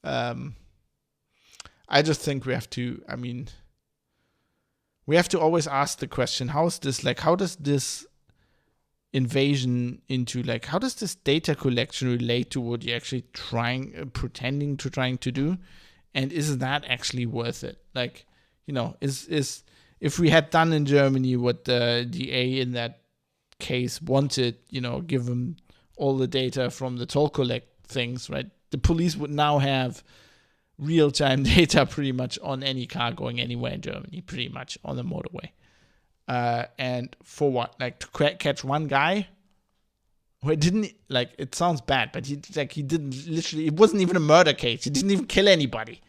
S1: I just think we have to always ask the question, how does this invasion into how does this data collection relate to what you're actually pretending to do, and is that actually worth it? Is if we had done in Germany what the DA in that case wanted, give them all the data from the toll collect things, right? The police would now have real-time data pretty much on any car going anywhere in Germany, pretty much on the motorway. And for what? To catch one guy who didn't, it sounds bad, but he didn't literally, it wasn't even a murder case. He didn't even kill anybody.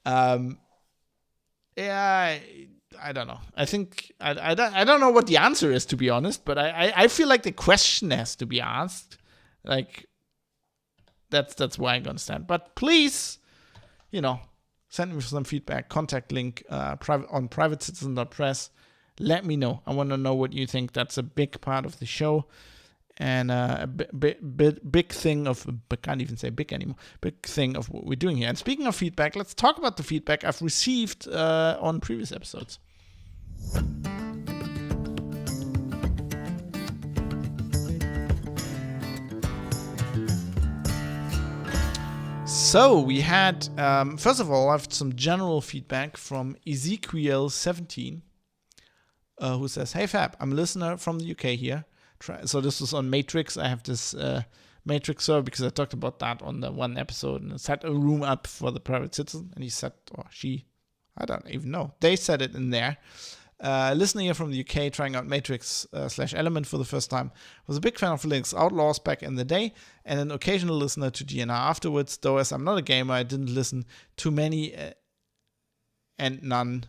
S1: Yeah, I don't know. I think, I don't know what the answer is, to be honest, but I feel like the question has to be asked. That's where I'm going to stand. But please, send me some feedback. Contact link on privatecitizen.press. Let me know. I want to know what you think. That's a big part of the show, and a big thing of, I can't even say big anymore, big thing of what we're doing here. And speaking of feedback, let's talk about the feedback I've received on previous episodes. So we had, first of all, I have some general feedback from Ezekiel17. Who says, hey Fab, I'm a listener from the UK here. So this was on Matrix. I have this Matrix server because I talked about that on the one episode, and I set a room up for the private citizen, and he said, or she, I don't even know. They said it in there. Listener here from the UK, trying out Matrix /Element for the first time. Was a big fan of Linux Outlaws back in the day, and an occasional listener to GNR afterwards, though as I'm not a gamer, I didn't listen to many and none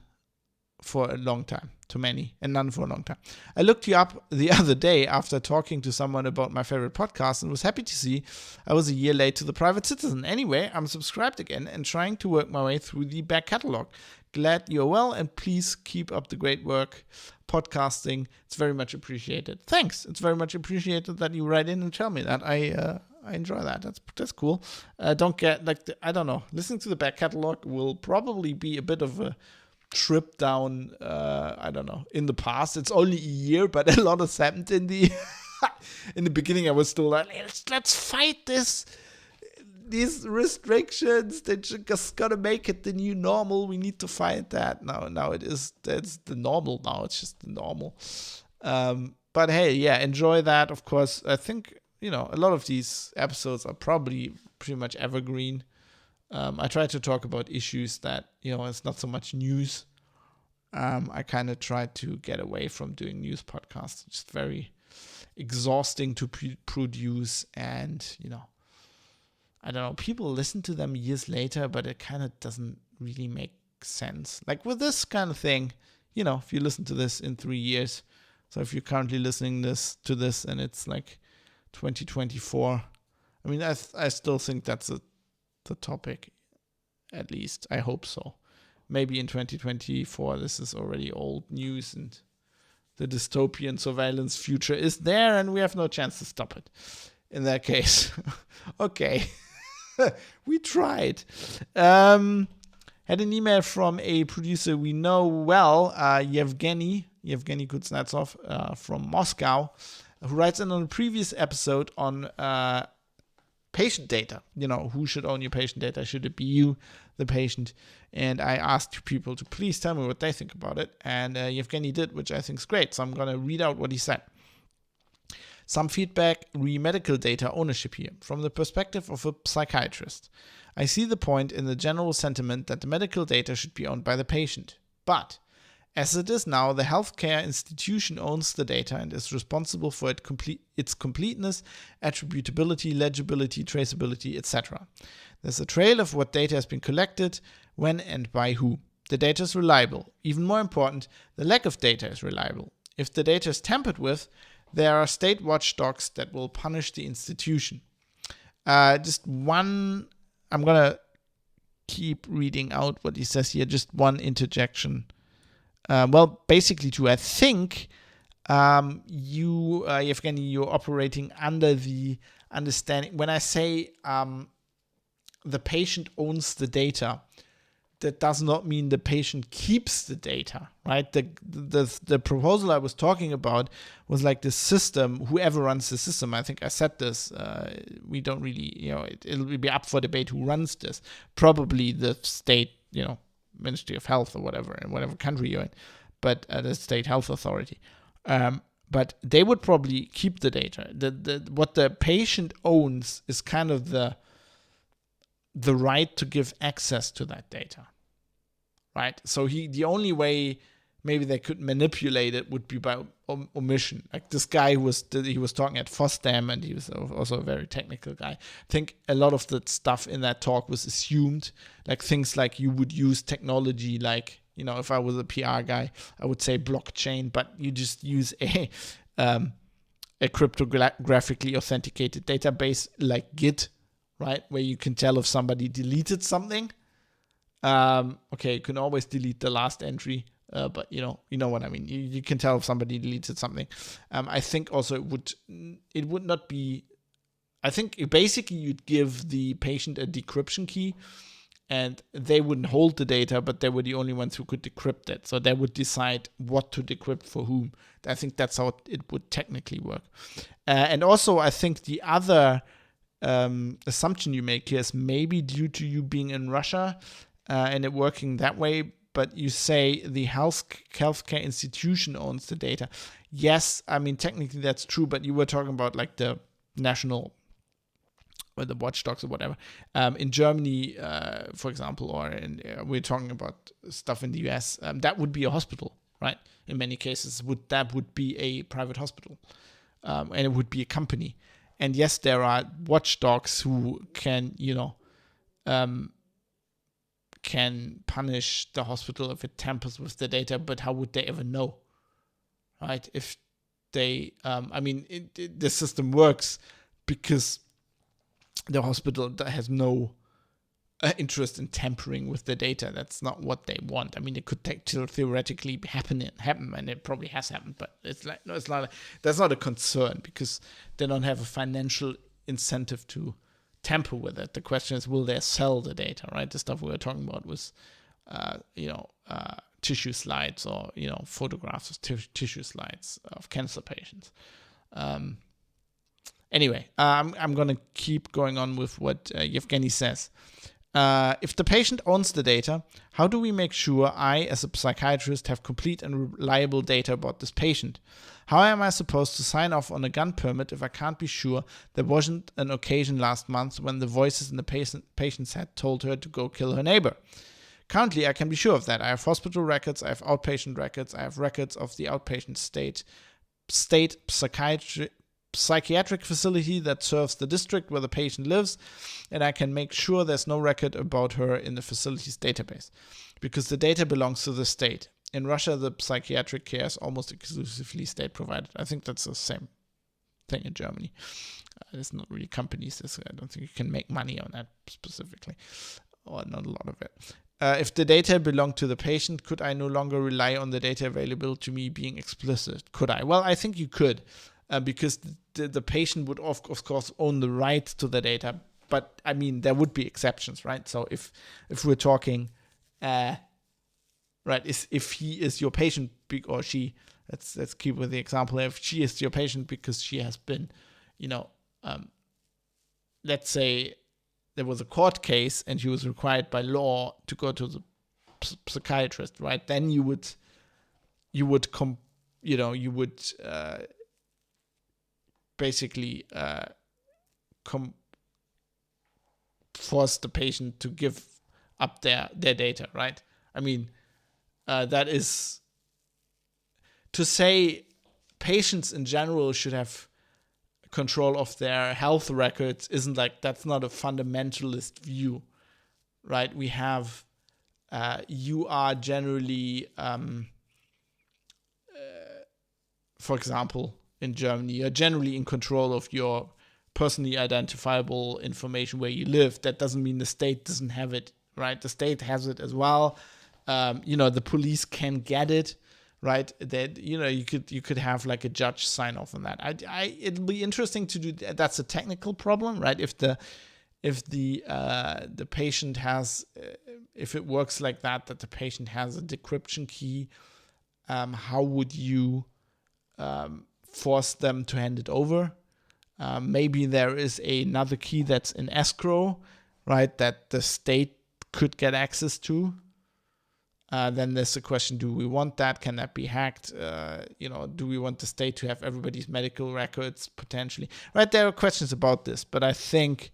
S1: for a long time. Too many and none for a long time. I looked you up the other day after talking to someone about my favorite podcast and was happy to see I was a year late to the private citizen. Anyway, I'm subscribed again and trying to work my way through the back catalog. Glad you're well, and please keep up the great work podcasting. It's very much appreciated. Thanks. It's very much appreciated that you write in and tell me that. I enjoy that. That's cool. Don't get I don't know. Listening to the back catalog will probably be a bit of a trip down, I don't know, in the past. It's only a year, but a lot has happened in the in the beginning. I was still like, let's fight these restrictions. They're just gonna make it the new normal. We need to fight that. Now that's the normal now. It's just the normal. But hey, yeah, enjoy that. Of course, I think, a lot of these episodes are probably pretty much evergreen. I try to talk about issues that, it's not so much news. I kind of try to get away from doing news podcasts. It's just very exhausting to produce, and, I don't know, people listen to them years later, but it kind of doesn't really make sense. Like with this kind of thing, if you listen to this in 3 years, so if you're currently listening to this and it's like 2024, I mean, I still think that's the topic, at least. I hope so. Maybe in 2024 this is already old news and the dystopian surveillance future is there and we have no chance to stop it. In that case, okay. We tried. Had an email from a producer we know well, Yevgeny Yevgeny Kuznetsov from Moscow, who writes in on a previous episode on patient data. Who should own your patient data? Should it be you, the patient? And I asked people to please tell me what they think about it. And Yevgeny did, which I think is great. So I'm going to read out what he said. Some feedback re medical data ownership here. From the perspective of a psychiatrist, I see the point in the general sentiment that the medical data should be owned by the patient. But as it is now, the healthcare institution owns the data and is responsible for its completeness, attributability, legibility, traceability, etc. There's a trail of what data has been collected, when and by who. The data is reliable. Even more important, the lack of data is reliable. If the data is tampered with, there are state watchdogs that will punish the institution. I'm going to keep reading out what he says here. Just one interjection. Basically two. I think Yevgeny, you're operating under the understanding. When I say the patient owns the data, that does not mean the patient keeps the data, right? The proposal I was talking about was like the system, whoever runs the system. I think I said this. We don't really, it'll be up for debate who runs this. Probably the state, Ministry of Health or whatever, in whatever country you're in, but the state health authority. But they would probably keep the data. What the patient owns is kind of the right to give access to that data, right? So the only way maybe they could manipulate it would be by omission. Like this guy he was talking at FOSDEM, and he was also a very technical guy. I think a lot of the stuff in that talk was assumed, like things like you would use technology, like, if I was a PR guy, I would say blockchain, but you just use a cryptographically authenticated database like Git, right, where you can tell if somebody deleted something. Okay, you can always delete the last entry, but you know what I mean. You can tell if somebody deleted something. I think also it would not be. I think basically you'd give the patient a decryption key, and they wouldn't hold the data, but they were the only ones who could decrypt it. So they would decide what to decrypt for whom. I think that's how it would technically work. And also, I think the other assumption you make here is maybe due to you being in Russia and it working that way, but you say the healthcare institution owns the data. Yes, I mean, technically that's true, but you were talking about like the national or the watchdogs or whatever. In Germany, for example, or we're talking about stuff in the US, that would be a hospital, right? In many cases, that would be a private hospital, and it would be a company. And yes, there are watchdogs who can, can punish the hospital if it tampers with the data, but how would they ever know, right? If they, the system works because the hospital has no interest in tampering with the data. That's not what they want. I mean, it could theoretically happen, and it probably has happened, but it's like, no, it's not. That's not a concern because they don't have a financial incentive to tamper with it. The question is, will they sell the data, right? The stuff we were talking about was, tissue slides or, photographs of tissue slides of cancer patients. Anyway, I'm going to keep going on with what Yevgeny says. If the patient owns the data, how do we make sure I, as a psychiatrist, have complete and reliable data about this patient? How am I supposed to sign off on a gun permit if I can't be sure there wasn't an occasion last month when the voices in the patient's head told her to go kill her neighbor? Currently, I can be sure of that. I have hospital records, I have outpatient records, I have records of the outpatient state psychiatric facility that serves the district where the patient lives, and I can make sure there's no record about her in the facility's database, because the data belongs to the state. In Russia, the psychiatric care is almost exclusively state-provided. I think that's the same thing in Germany. There's not really companies. I don't think you can make money on that specifically, or not a lot of it. If the data belonged to the patient, could I no longer rely on the data available to me being explicit? Could I? Well, I think you could. Because the patient would, of course, own the right to the data. But, I mean, there would be exceptions, right? So if we're talking, if he is your patient or she, let's keep with the example. If she is your patient because she has been, let's say there was a court case and she was required by law to go to the psychiatrist, right? Then you would basically force the patient to give up their data, right? I mean, that is to say patients in general should have control of their health records isn't like, that's not a fundamentalist view, right? We have you are generally for example, in Germany, you're generally in control of your personally identifiable information where you live. That doesn't mean the state doesn't have it, right? The state has it as well. The police can get it, right? That you could have like a judge sign off on that. It'll be interesting to do. That's a technical problem, right? If the patient has, if it works like that the patient has a decryption key, how would you force them to hand it over? Maybe there is another key that's in escrow, right, that the state could get access to. Then there's the question, do we want that? Can that be hacked? Do we want the state to have everybody's medical records potentially? Right, there are questions about this, but I think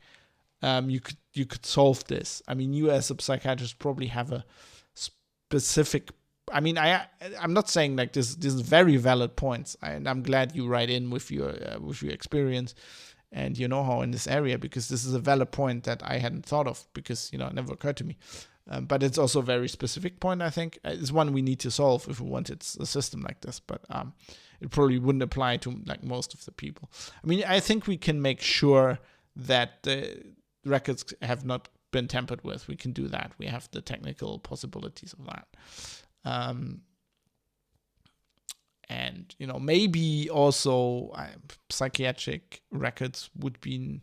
S1: you could solve this. I mean, you as a psychiatrist probably have a specific. I mean, I'm not saying like this is very valid points, and I'm glad you write in with your experience and your know-how in this area, because this is a valid point that I hadn't thought of, because it never occurred to me. But it's also a very specific point. I think it's one we need to solve if we wanted a system like this. But it probably wouldn't apply to like most of the people. I mean, I think we can make sure that the records have not been tampered with. We can do that. We have the technical possibilities of that. And maybe also psychiatric records would be an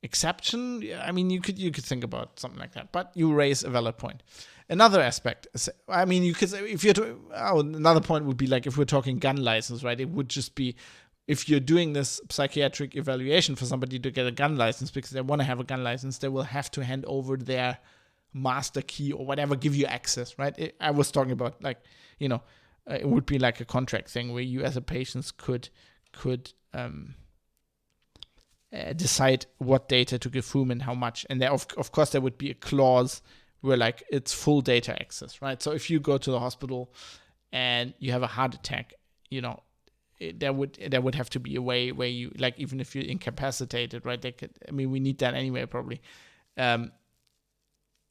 S1: exception. I mean, you could think about something like that, but you raise a valid point. Another aspect, I mean, you could, if you're another point would be like, if we're talking gun license, right? It would just be, if you're doing this psychiatric evaluation for somebody to get a gun license because they want to have a gun license, they will have to hand over their master key or whatever, give you access, right? I was talking about like, it would be like a contract thing where you as a patient could decide what data to give whom and how much. And there, of course, there would be a clause where like it's full data access, right? So if you go to the hospital and you have a heart attack, there would have to be a way where you, like, even if you're incapacitated, right? We need that anyway, probably.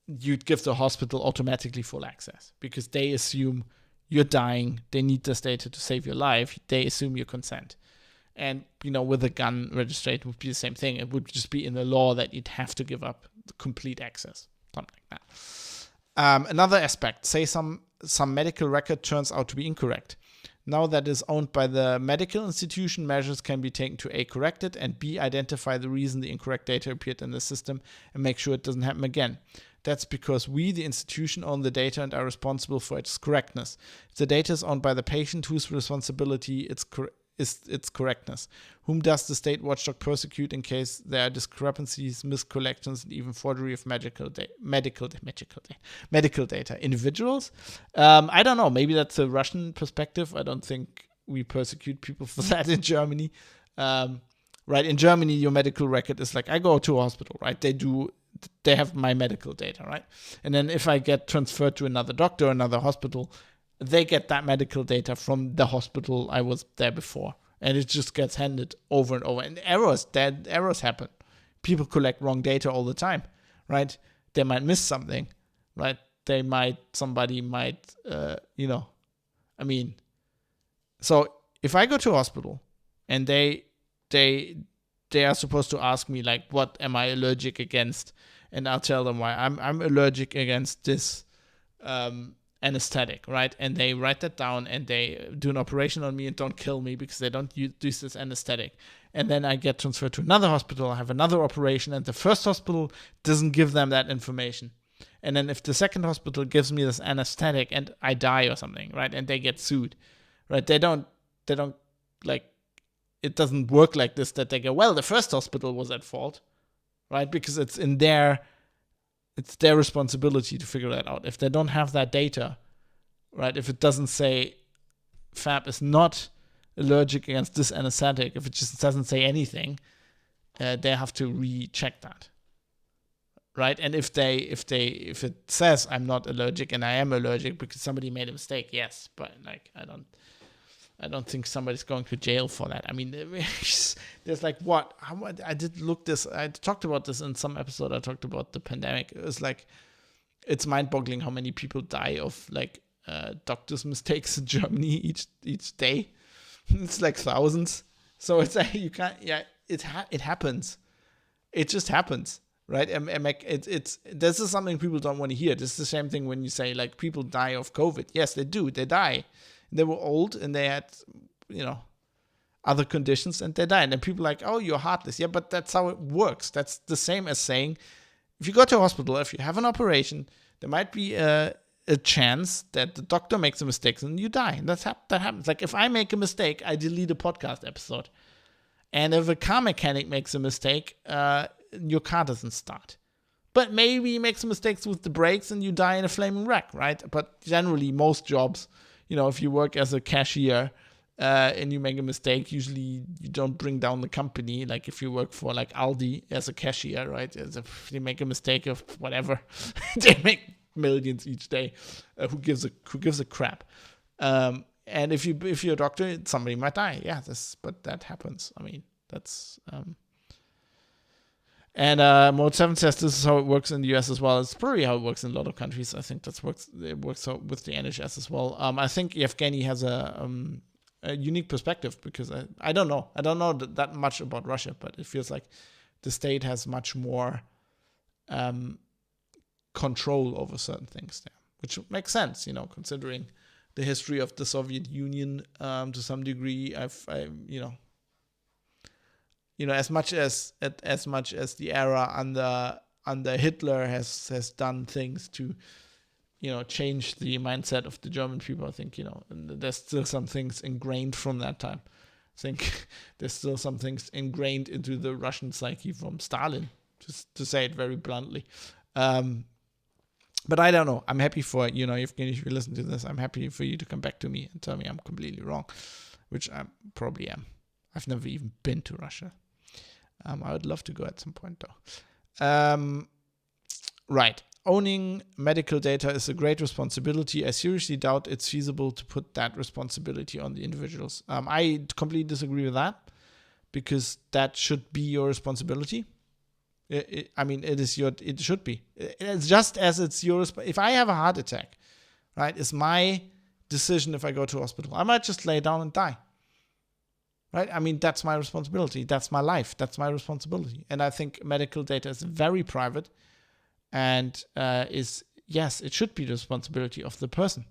S1: You'd give the hospital automatically full access because they assume you're dying. They need this data to save your life. They assume your consent. And, with a gun registration it would be the same thing. It would just be in the law that you'd have to give up the complete access, something like that. Another aspect, say some medical record turns out to be incorrect. Now that is owned by the medical institution, measures can be taken to A, correct it, and B, identify the reason the incorrect data appeared in the system and make sure it doesn't happen again. That's because we, the institution, own the data and are responsible for its correctness. If the data is owned by the patient, whose responsibility is its correctness? Whom does the state watchdog persecute in case there are discrepancies, miscollections, and even forgery of medical data? Individuals? I don't know. Maybe that's a Russian perspective. I don't think we persecute people for that in Germany. Right? In Germany, your medical record is like, I go to a hospital, right? They have my medical data, right? And then if I get transferred to another doctor or another hospital, they get that medical data from the hospital I was there before. And it just gets handed over and over. And errors happen. People collect wrong data all the time, right? They might miss something, right? Somebody might, so if I go to a hospital and they are supposed to ask me, like, what am I allergic against? And I'll tell them why. I'm allergic against this anesthetic, right? And they write that down and they do an operation on me and don't kill me because they don't use this anesthetic. And then I get transferred to another hospital, I have another operation, and the first hospital doesn't give them that information. And then if the second hospital gives me this anesthetic and I die or something, right? And they get sued, right? They don't like, it doesn't work like this, that they go, well, the first hospital was at fault, right? Because it's their responsibility to figure that out. If they don't have that data, right? If it doesn't say Fab is not allergic against this anesthetic, if it just doesn't say anything, they have to recheck that, right? And if it says I'm not allergic and I am allergic because somebody made a mistake, yes, but like I don't think somebody's going to jail for that. I mean, there's like what? I did look this. I talked about this in some episode. I talked about the pandemic. It was like, it's mind-boggling how many people die of like doctors' mistakes in Germany each day. It's like thousands. So it's like you can't. Yeah, it happens. It just happens, right? It's this is something people don't want to hear. This is the same thing when you say like people die of COVID. Yes, they do. They die. They were old and they had, other conditions and they died. And people are like, oh, you're heartless. Yeah, but that's how it works. That's the same as saying, if you go to a hospital, if you have an operation, there might be a chance that the doctor makes a mistake and you die. And that happens. Like if I make a mistake, I delete a podcast episode. And if a car mechanic makes a mistake, your car doesn't start. But maybe he makes mistakes with the brakes and you die in a flaming wreck, right? But generally, most jobs, if you work as a cashier and you make a mistake, usually you don't bring down the company. Like if you work for like Aldi as a cashier, right? If they make a mistake of whatever, they make millions each day. Who gives a crap? And if you're a doctor, somebody might die. Yeah, but that happens. I mean, that's. And Mode 7 says this is how it works in the US as well. It's probably how it works in a lot of countries. I think it works with the NHS as well. I think Evgeny has a unique perspective because I don't know. I don't know that much about Russia, but it feels like the state has much more control over certain things there, which makes sense, considering the history of the Soviet Union to some degree. As much as the era under Hitler has done things to, change the mindset of the German people, I think, there's still some things ingrained from that time. I think there's still some things ingrained into the Russian psyche from Stalin, just to say it very bluntly. But I don't know. I'm happy for, if you listen to this, I'm happy for you to come back to me and tell me I'm completely wrong, which I probably am. I've never even been to Russia. I would love to go at some point, though. Right. Owning medical data is a great responsibility. I seriously doubt it's feasible to put that responsibility on the individuals. I completely disagree with that because that should be your responsibility. It should be. It's just as it's your if I have a heart attack, right, it's my decision if I go to hospital. I might just lay down and die. Right? I mean, that's my responsibility. That's my life. That's my responsibility. And I think medical data is very private and it should be the responsibility of the person.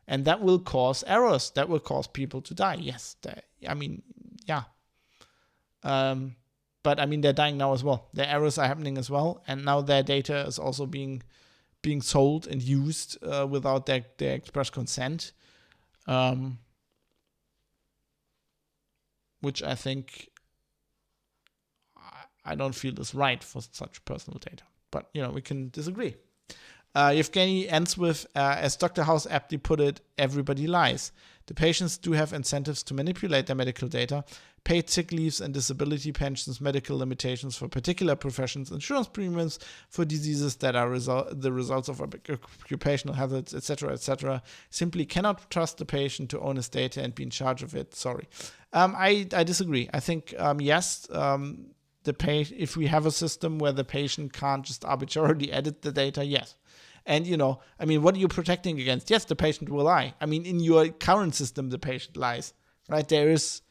S1: And that will cause errors. That will cause people to die. Yes. Yeah. But I mean, they're dying now as well. Their errors are happening as well. And now their data is also being sold and used without their express consent. Which I think I don't feel is right for such personal data. But, we can disagree. Evgeny ends with, as Dr. House aptly put it, everybody lies. The patients do have incentives to manipulate their medical data, paid sick leaves and disability pensions, medical limitations for particular professions, insurance premiums for diseases that are the results of occupational hazards, etc., simply cannot trust the patient to own his data and be in charge of it. Sorry. I disagree. I think, yes, if we have a system where the patient can't just arbitrarily edit the data, yes. And, what are you protecting against? Yes, the patient will lie. I mean, in your current system, the patient lies, right? There is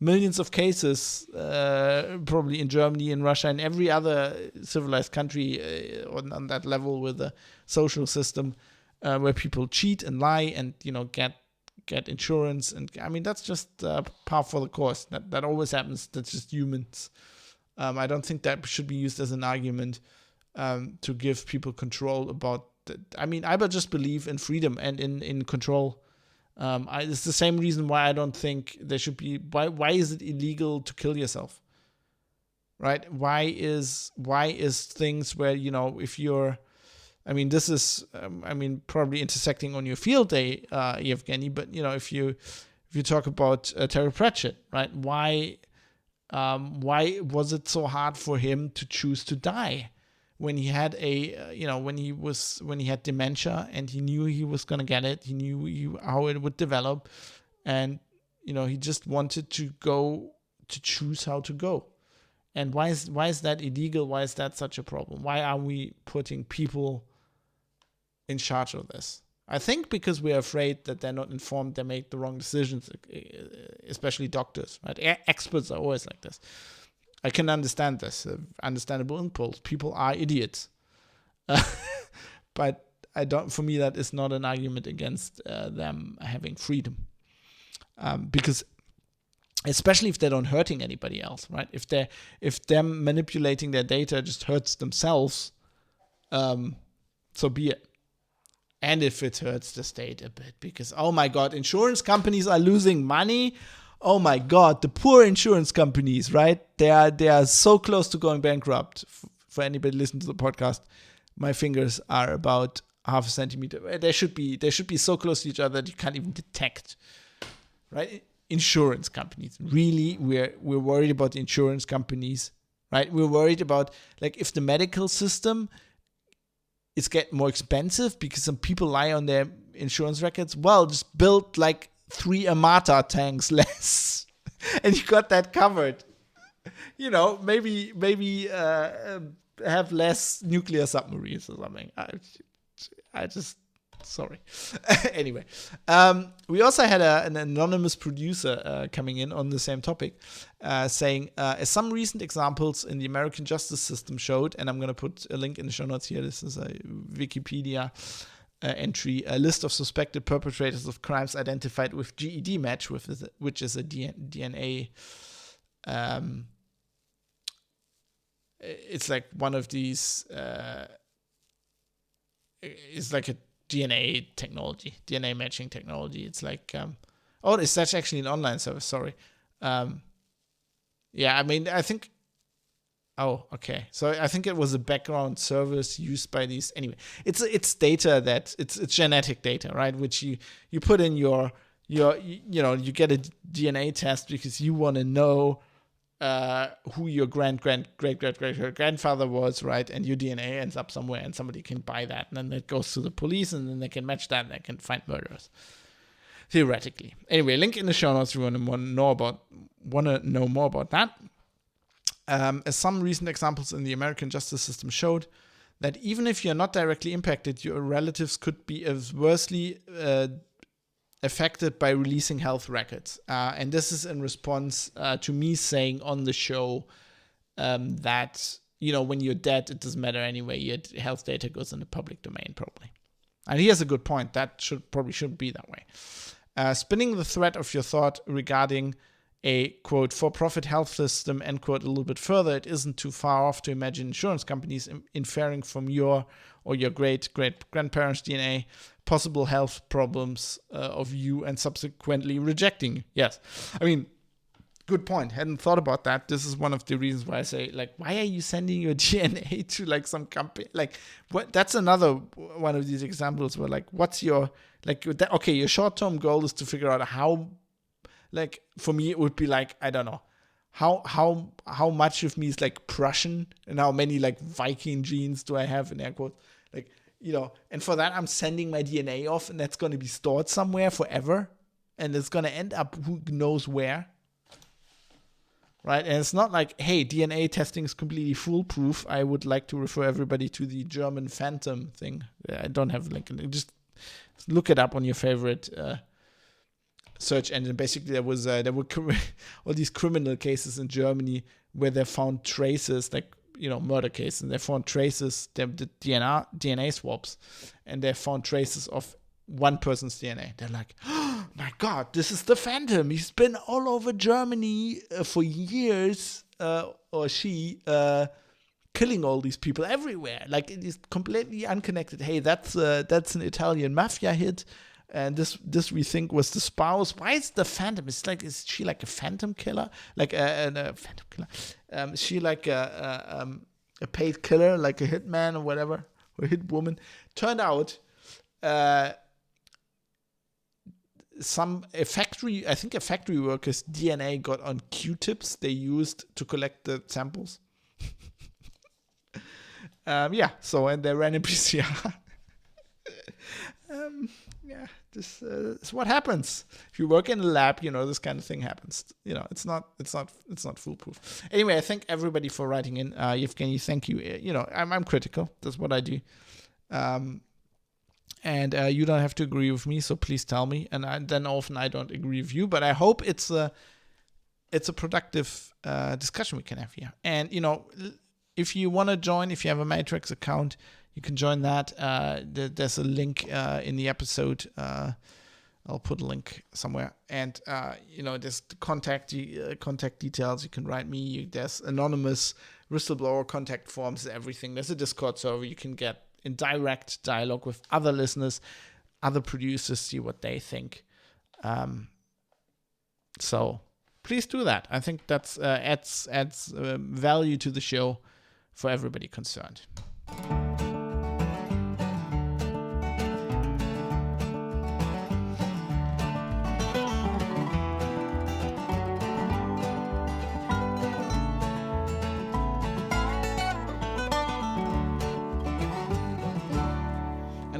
S1: millions of cases, probably in Germany, in Russia, and every other civilized country on that level with a social system where people cheat and lie and, get insurance. And I mean, that's just par for the course. That always happens. That's just humans. I don't think that should be used as an argument to give people control about I just believe in freedom and in control It's the same reason why I don't think there should be. Why is it illegal to kill yourself? Right? Why is things where, if you're, this is, probably intersecting on your field day, Evgeny. But if you talk about Terry Pratchett, right? Why was it so hard for him to choose to die when he had when he had dementia, and he knew he was gonna get it, he knew how it would develop, and he just wanted to choose how to go. And why is that illegal? Why is that such a problem? Why are we putting people in charge of this? I think because we're afraid that they're not informed, they make the wrong decisions, especially doctors, right? Experts are always like this. I can understand this, understandable impulse. People are idiots. But for me, that is not an argument against them having freedom. Because especially if they don't hurting anybody else, right? If them manipulating their data just hurts themselves, so be it. And if it hurts the state a bit, because, oh my God, insurance companies are losing money. Oh my God, the poor insurance companies, right? They are so close to going bankrupt. For anybody listening to the podcast, my fingers are about half a centimeter. They should be so close to each other that you can't even detect, right? Insurance companies, really, we're worried about the insurance companies, right? We're worried about, like, if the medical system is getting more expensive because some people lie on their insurance records, well, just build like 3 Armata tanks less and you got that covered. Maybe have less nuclear submarines or something. I just, sorry. Anyway, we also had an anonymous producer coming in on the same topic, saying, as some recent examples in the American justice system showed, and I'm going to put a link in the show notes here, this is a Wikipedia entry, a list of suspected perpetrators of crimes identified with GED match, which is a DNA. It's like one of these. It's like a DNA technology, DNA matching technology. It's like, it's actually an online service. Sorry. I think. Oh, okay. So I think it was a background service used by these. Anyway, it's data that it's genetic data, right? Which you put in you get a DNA test because you want to know who your great grandfather was, right? And your DNA ends up somewhere, and somebody can buy that, and then it goes to the police, and then they can match that, and they can find murderers, theoretically. Anyway, link in the show notes if you want to know more about that. As some recent examples in the American justice system showed, that even if you're not directly impacted, your relatives could be adversely affected by releasing health records. And this is in response to me saying on the show that, when you're dead, it doesn't matter anyway. Your health data goes in the public domain, probably. And he has a good point. That shouldn't be that way. Spinning the thread of your thought regarding a, quote, for-profit health system, end quote, a little bit further, it isn't too far off to imagine insurance companies inferring from your or your great-great-grandparents' DNA possible health problems of you and subsequently rejecting you. Yes. Good point. Hadn't thought about that. This is one of the reasons why I say, like, why are you sending your DNA to, like, some company? Like, what? That's another one of these examples where, like, what's your, like, okay, your short-term goal is to figure out how, like, for me, it would be like, I don't know, how much of me is like Prussian and how many like Viking genes do I have in air quotes, like, and for that I'm sending my DNA off, and that's going to be stored somewhere forever, and it's going to end up who knows where, right? And it's not like, hey, DNA testing is completely foolproof. I would like to refer everybody to the German Phantom thing. I don't have a link. Just look it up on your favorite search engine. Basically, there were all these criminal cases in Germany where they found traces, like, murder cases, and they found traces, the DNA swabs, and they found traces of one person's DNA. They're like, oh my God, this is the Phantom. He's been all over Germany for years, or she, killing all these people everywhere. Like, it is completely unconnected. Hey, that's an Italian mafia hit. And this we think was the spouse. Why is the Phantom? Is she like a Phantom killer? Like a Phantom killer? Is she like a paid killer, like a hitman or whatever, or hit woman? Turned out, a factory worker's DNA got on Q-tips they used to collect the samples. So and they ran a PCR. This is what happens if you work in a lab. This kind of thing happens. It's not foolproof. Anyway, I thank everybody for writing in. Evgeny, thank you. I'm critical. That's what I do. And you don't have to agree with me, so please tell me. And then often I don't agree with you, but I hope it's a productive discussion we can have here. And if you want to join, if you have a Matrix account, you can join that. There's a link in the episode. I'll put a link somewhere. And there's the contact details. You can write me. There's anonymous whistleblower contact forms, everything. There's a Discord server you can get in direct dialogue with other listeners, other producers, see what they think. So please do that. I think that's adds value to the show for everybody concerned.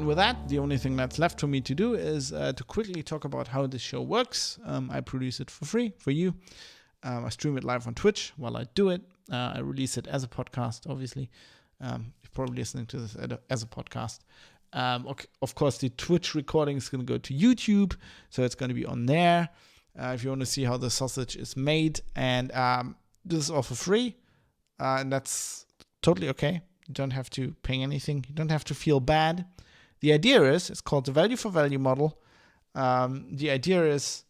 S1: With that, the only thing that's left for me to do is to quickly talk about how this show works. I produce it for free for you. I stream it live on Twitch while I do it. I release it as a podcast, obviously. You're probably listening to this as a podcast. Of course, the Twitch recording is going to go to YouTube, so it's going to be on there if you want to see how the sausage is made. And this is all for free, and that's totally okay. You don't have to pay anything. You don't have to feel bad. The idea is, it's called the value for value model. The idea is,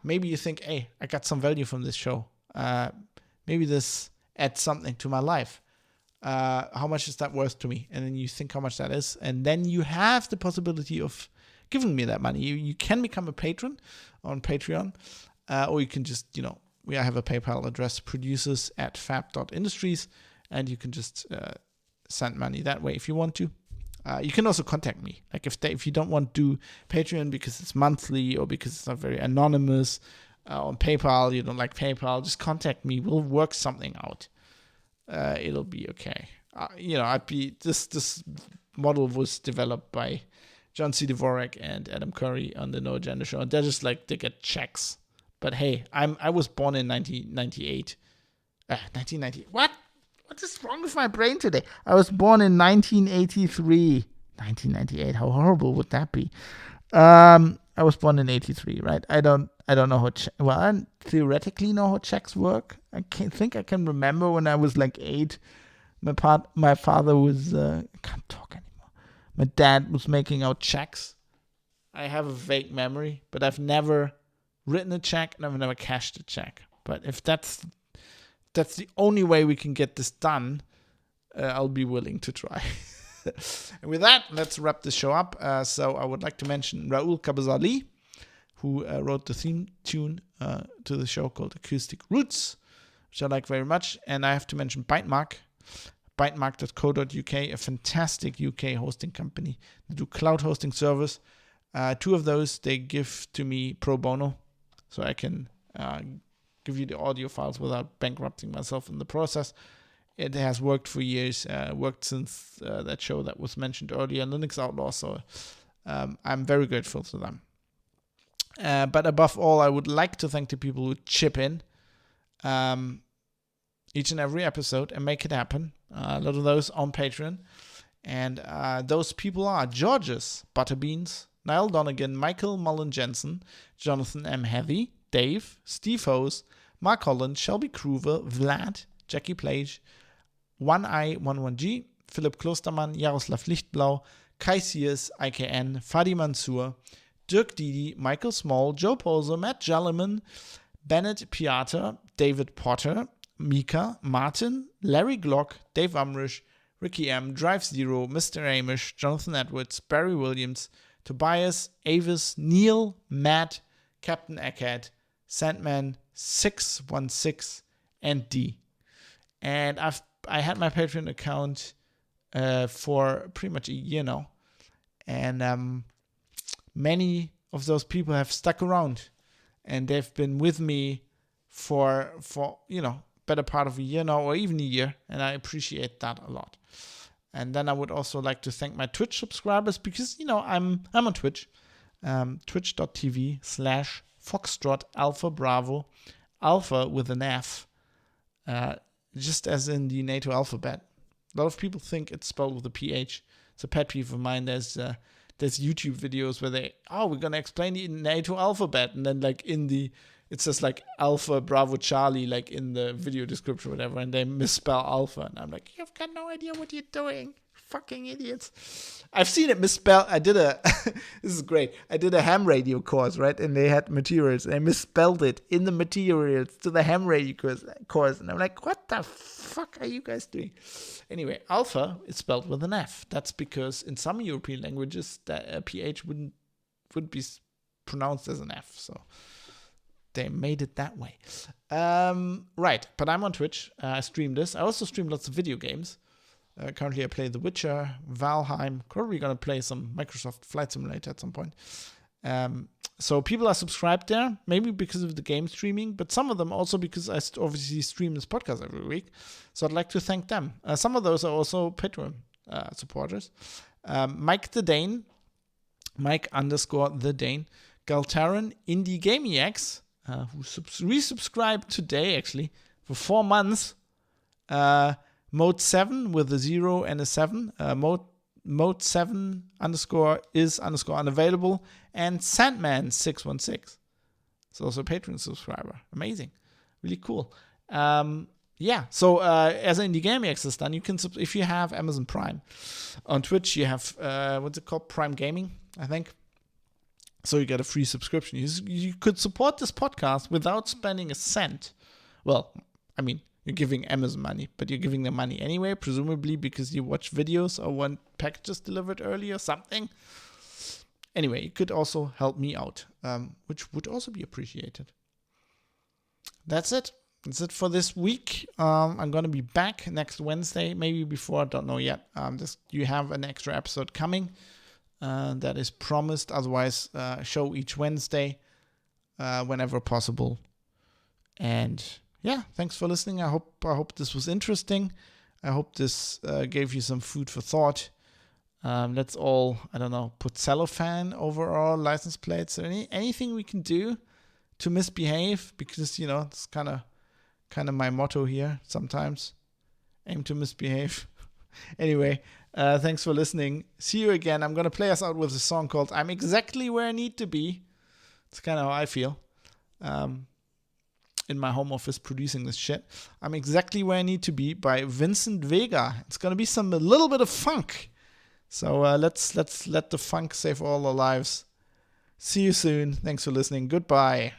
S1: maybe you think, hey, I got some value from this show. Maybe this adds something to my life. How much is that worth to me? And then you think how much that is. And then you have the possibility of giving me that money. You can become a patron on Patreon. Or you can just, I have a PayPal address, producers@fab.industries. And you can just send money that way if you want to. You can also contact me. Like if you don't want to do Patreon because it's monthly or because it's not very anonymous, on PayPal, you don't like PayPal, just contact me. We'll work something out. It'll be okay. This model was developed by John C. Dvorak and Adam Curry on the No Agenda show. And they're just like, they get checks. But hey, I was born in 1998. 1990. What? What is wrong with my brain today? I was born in 1983. 1998. How horrible would that be? I was born in 83, right? I don't know how. I theoretically know how checks work. I think I can remember when I was like 8. My father was. I can't talk anymore. My dad was making out checks. I have a vague memory, but I've never written a check and I've never cashed a check. But if that's the only way we can get this done, I'll be willing to try. And with that, let's wrap this show up. So I would like to mention Raul Cabezali, who wrote the theme tune to the show called Acoustic Roots, which I like very much. And I have to mention bytemark.co.uk, a fantastic UK hosting company. They do cloud hosting service. 2 of those they give to me pro bono, so I can give you the audio files without bankrupting myself in the process. It has worked for years, worked since that show that was mentioned earlier, Linux Outlaw, so I'm very grateful to them. But above all, I would like to thank the people who chip in each and every episode and make it happen. A lot of those on Patreon. And those people are Georges Butterbeans, Niall Donegan, Michael Mullen Jensen, Jonathan M. Heavy, Dave, Steve Hose, Mark Holland, Shelby Kruver, Vlad, Jackie Plage, 1i11g, Philipp Klostermann, Jaroslav Lichtblau, Kai Sears, IKN, Fadi Mansour, Dirk Didi, Michael Small, Joe Poser, Matt Jelliman, Bennett Piata, David Potter, Mika, Martin, Larry Glock, Dave Umrish, Ricky M, Drive Zero, Mr. Amish, Jonathan Edwards, Barry Williams, Tobias, Avis, Neil, Matt, Captain Eckhead, Sandman 616, and D. And I had my Patreon account for pretty much a year now, and many of those people have stuck around, and they've been with me for better part of a year now, or even a year, and I appreciate that a lot. And then I would also like to thank my Twitch subscribers, because I'm on Twitch, twitch.tv/Foxtrot Alpha Bravo, Alpha with an F, just as in the NATO alphabet. A lot of people think it's spelled with a PH. It's a pet peeve of mine. There's YouTube videos where we're gonna explain the NATO alphabet, and then it says like Alpha Bravo Charlie like in the video description or whatever, and they misspell Alpha, and I'm like, you've got no idea what you're doing, fucking idiots. I've seen it misspelled. This is great. I did a ham radio course, right? And they had materials, and I misspelled it in the materials to the ham radio course, and I'm like, what the fuck are you guys doing? Anyway, Alpha is spelled with an F. That's because in some European languages that PH would be pronounced as an F. So they made it that way. Right, but I'm on Twitch. I stream this. I also stream lots of video games. Currently, I play The Witcher, Valheim. Probably going to play some Microsoft Flight Simulator at some point. So people are subscribed there, maybe because of the game streaming, but some of them also because I obviously stream this podcast every week. So I'd like to thank them. Some of those are also Patreon supporters. Mike the Dane, Mike_the Dane, Galtaran, Indie Gamiacs, who resubscribed today, actually, for 4 months. Mode 7 with a 0 and a 7. Mode 7 is unavailable. And Sandman 616. It's also a Patreon subscriber. Amazing. Really cool. So as an Indie Gamiacs is done, you can, if you have Amazon Prime. On Twitch, you have, what's it called? Prime Gaming, I think. So you get a free subscription. You could support this podcast without spending a cent. Well, I mean, you're giving Amazon money, but you're giving them money anyway, presumably because you watch videos or want packages delivered early or something. Anyway, you could also help me out, which would also be appreciated. That's it. That's it for this week. I'm going to be back next Wednesday, maybe before, I don't know yet. You have an extra episode coming. That is promised. Otherwise, show each Wednesday whenever possible. And yeah, thanks for listening. I hope this was interesting. I hope this gave you some food for thought. Let's all, I don't know, put cellophane over our license plates, or anything we can do to misbehave, because it's kind of my motto here. Sometimes aim to misbehave. Anyway, thanks for listening. See you again. I'm gonna play us out with a song called "I'm Exactly Where I Need to Be." It's kind of how I feel. In my home office producing this shit. I'm Exactly Where I Need to Be by Vincent Vega. It's gonna be a little bit of funk. So let's let the funk save all our lives. See you soon. Thanks for listening. Goodbye.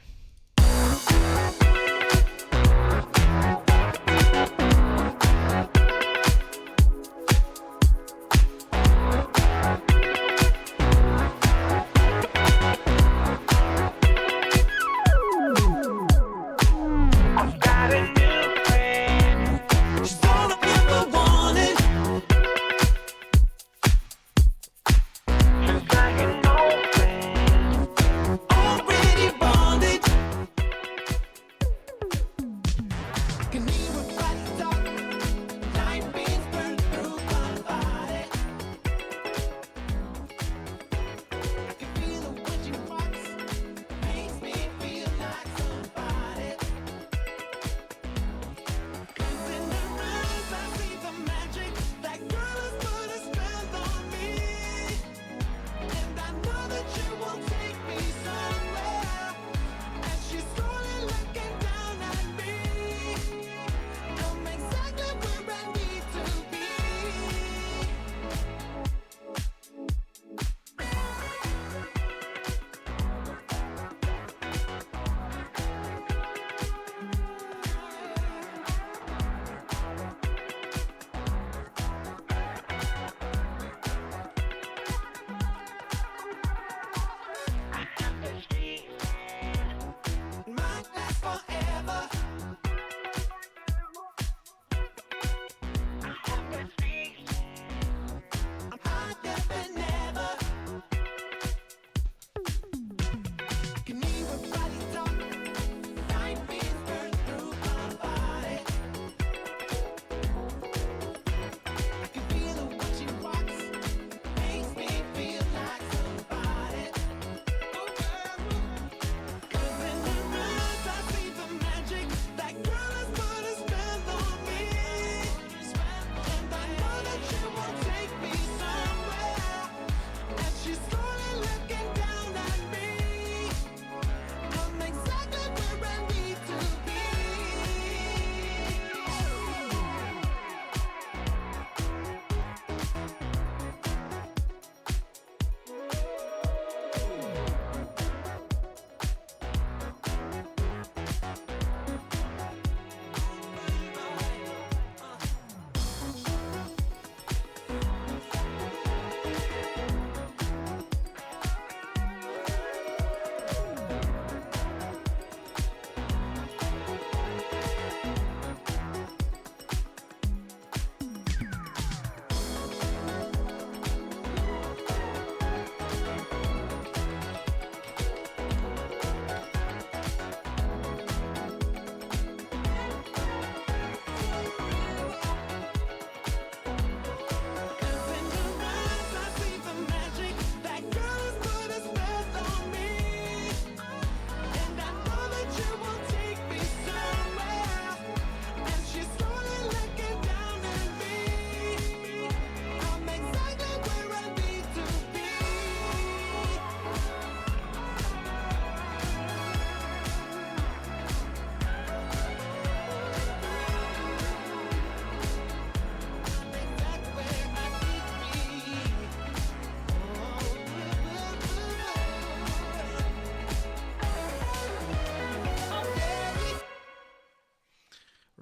S2: Already bonded.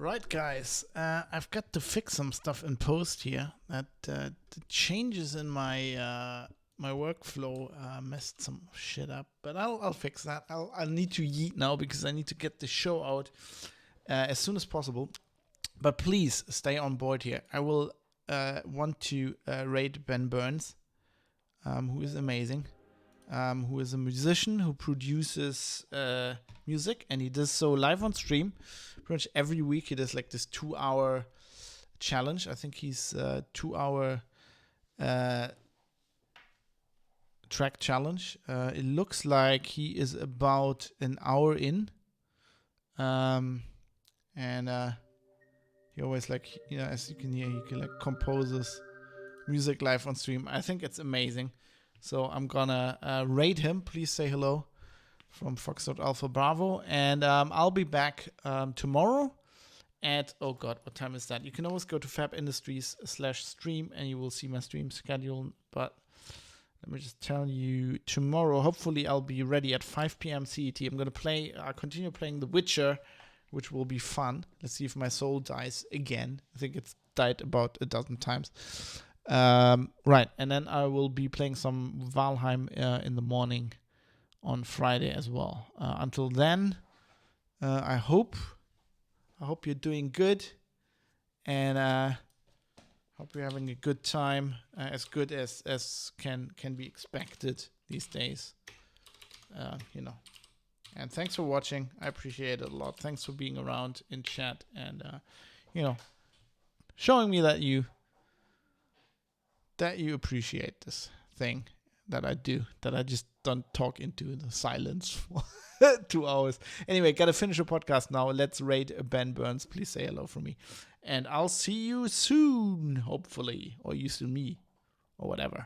S1: Right, guys, I've got to fix some stuff in post here. That the changes in my my workflow messed some shit up, but I'll fix that. I'll need to yeet now because I need to get the show out as soon as possible. But please stay on board here. I will want to rate Ben Burns, who is amazing. Who is a musician who produces music, and he does so live on stream. Pretty much every week he does like this 2-hour challenge. I think he's 2-hour track challenge. It looks like he is about an hour in, and he always like, you know, as you can hear, he can like composes music live on stream. I think it's amazing. So I'm gonna rate him. Please say hello from Foxtrot Alpha Bravo. And I'll be back tomorrow at, oh God, what time is that? You can always go to fabindustries/stream and you will see my stream schedule. But let me just tell you, tomorrow, hopefully I'll be ready at 5 p.m. CET. I'm going to continue playing The Witcher, which will be fun. Let's see if my soul dies again. I think it's died about a dozen times. Right, and then I will be playing some Valheim in the morning on Friday as well. Until then, I hope you're doing good, and hope you're having a good time, as good as can be expected these days. You know. And thanks for watching. I appreciate it a lot. Thanks for being around in chat and you know, showing me that you appreciate this thing that I do, that I just don't talk into the silence for 2 hours. Anyway, gotta finish the podcast now. Let's rate Ben Burns. Please say hello for me. And I'll see you soon, hopefully. Or you soon me. Or whatever.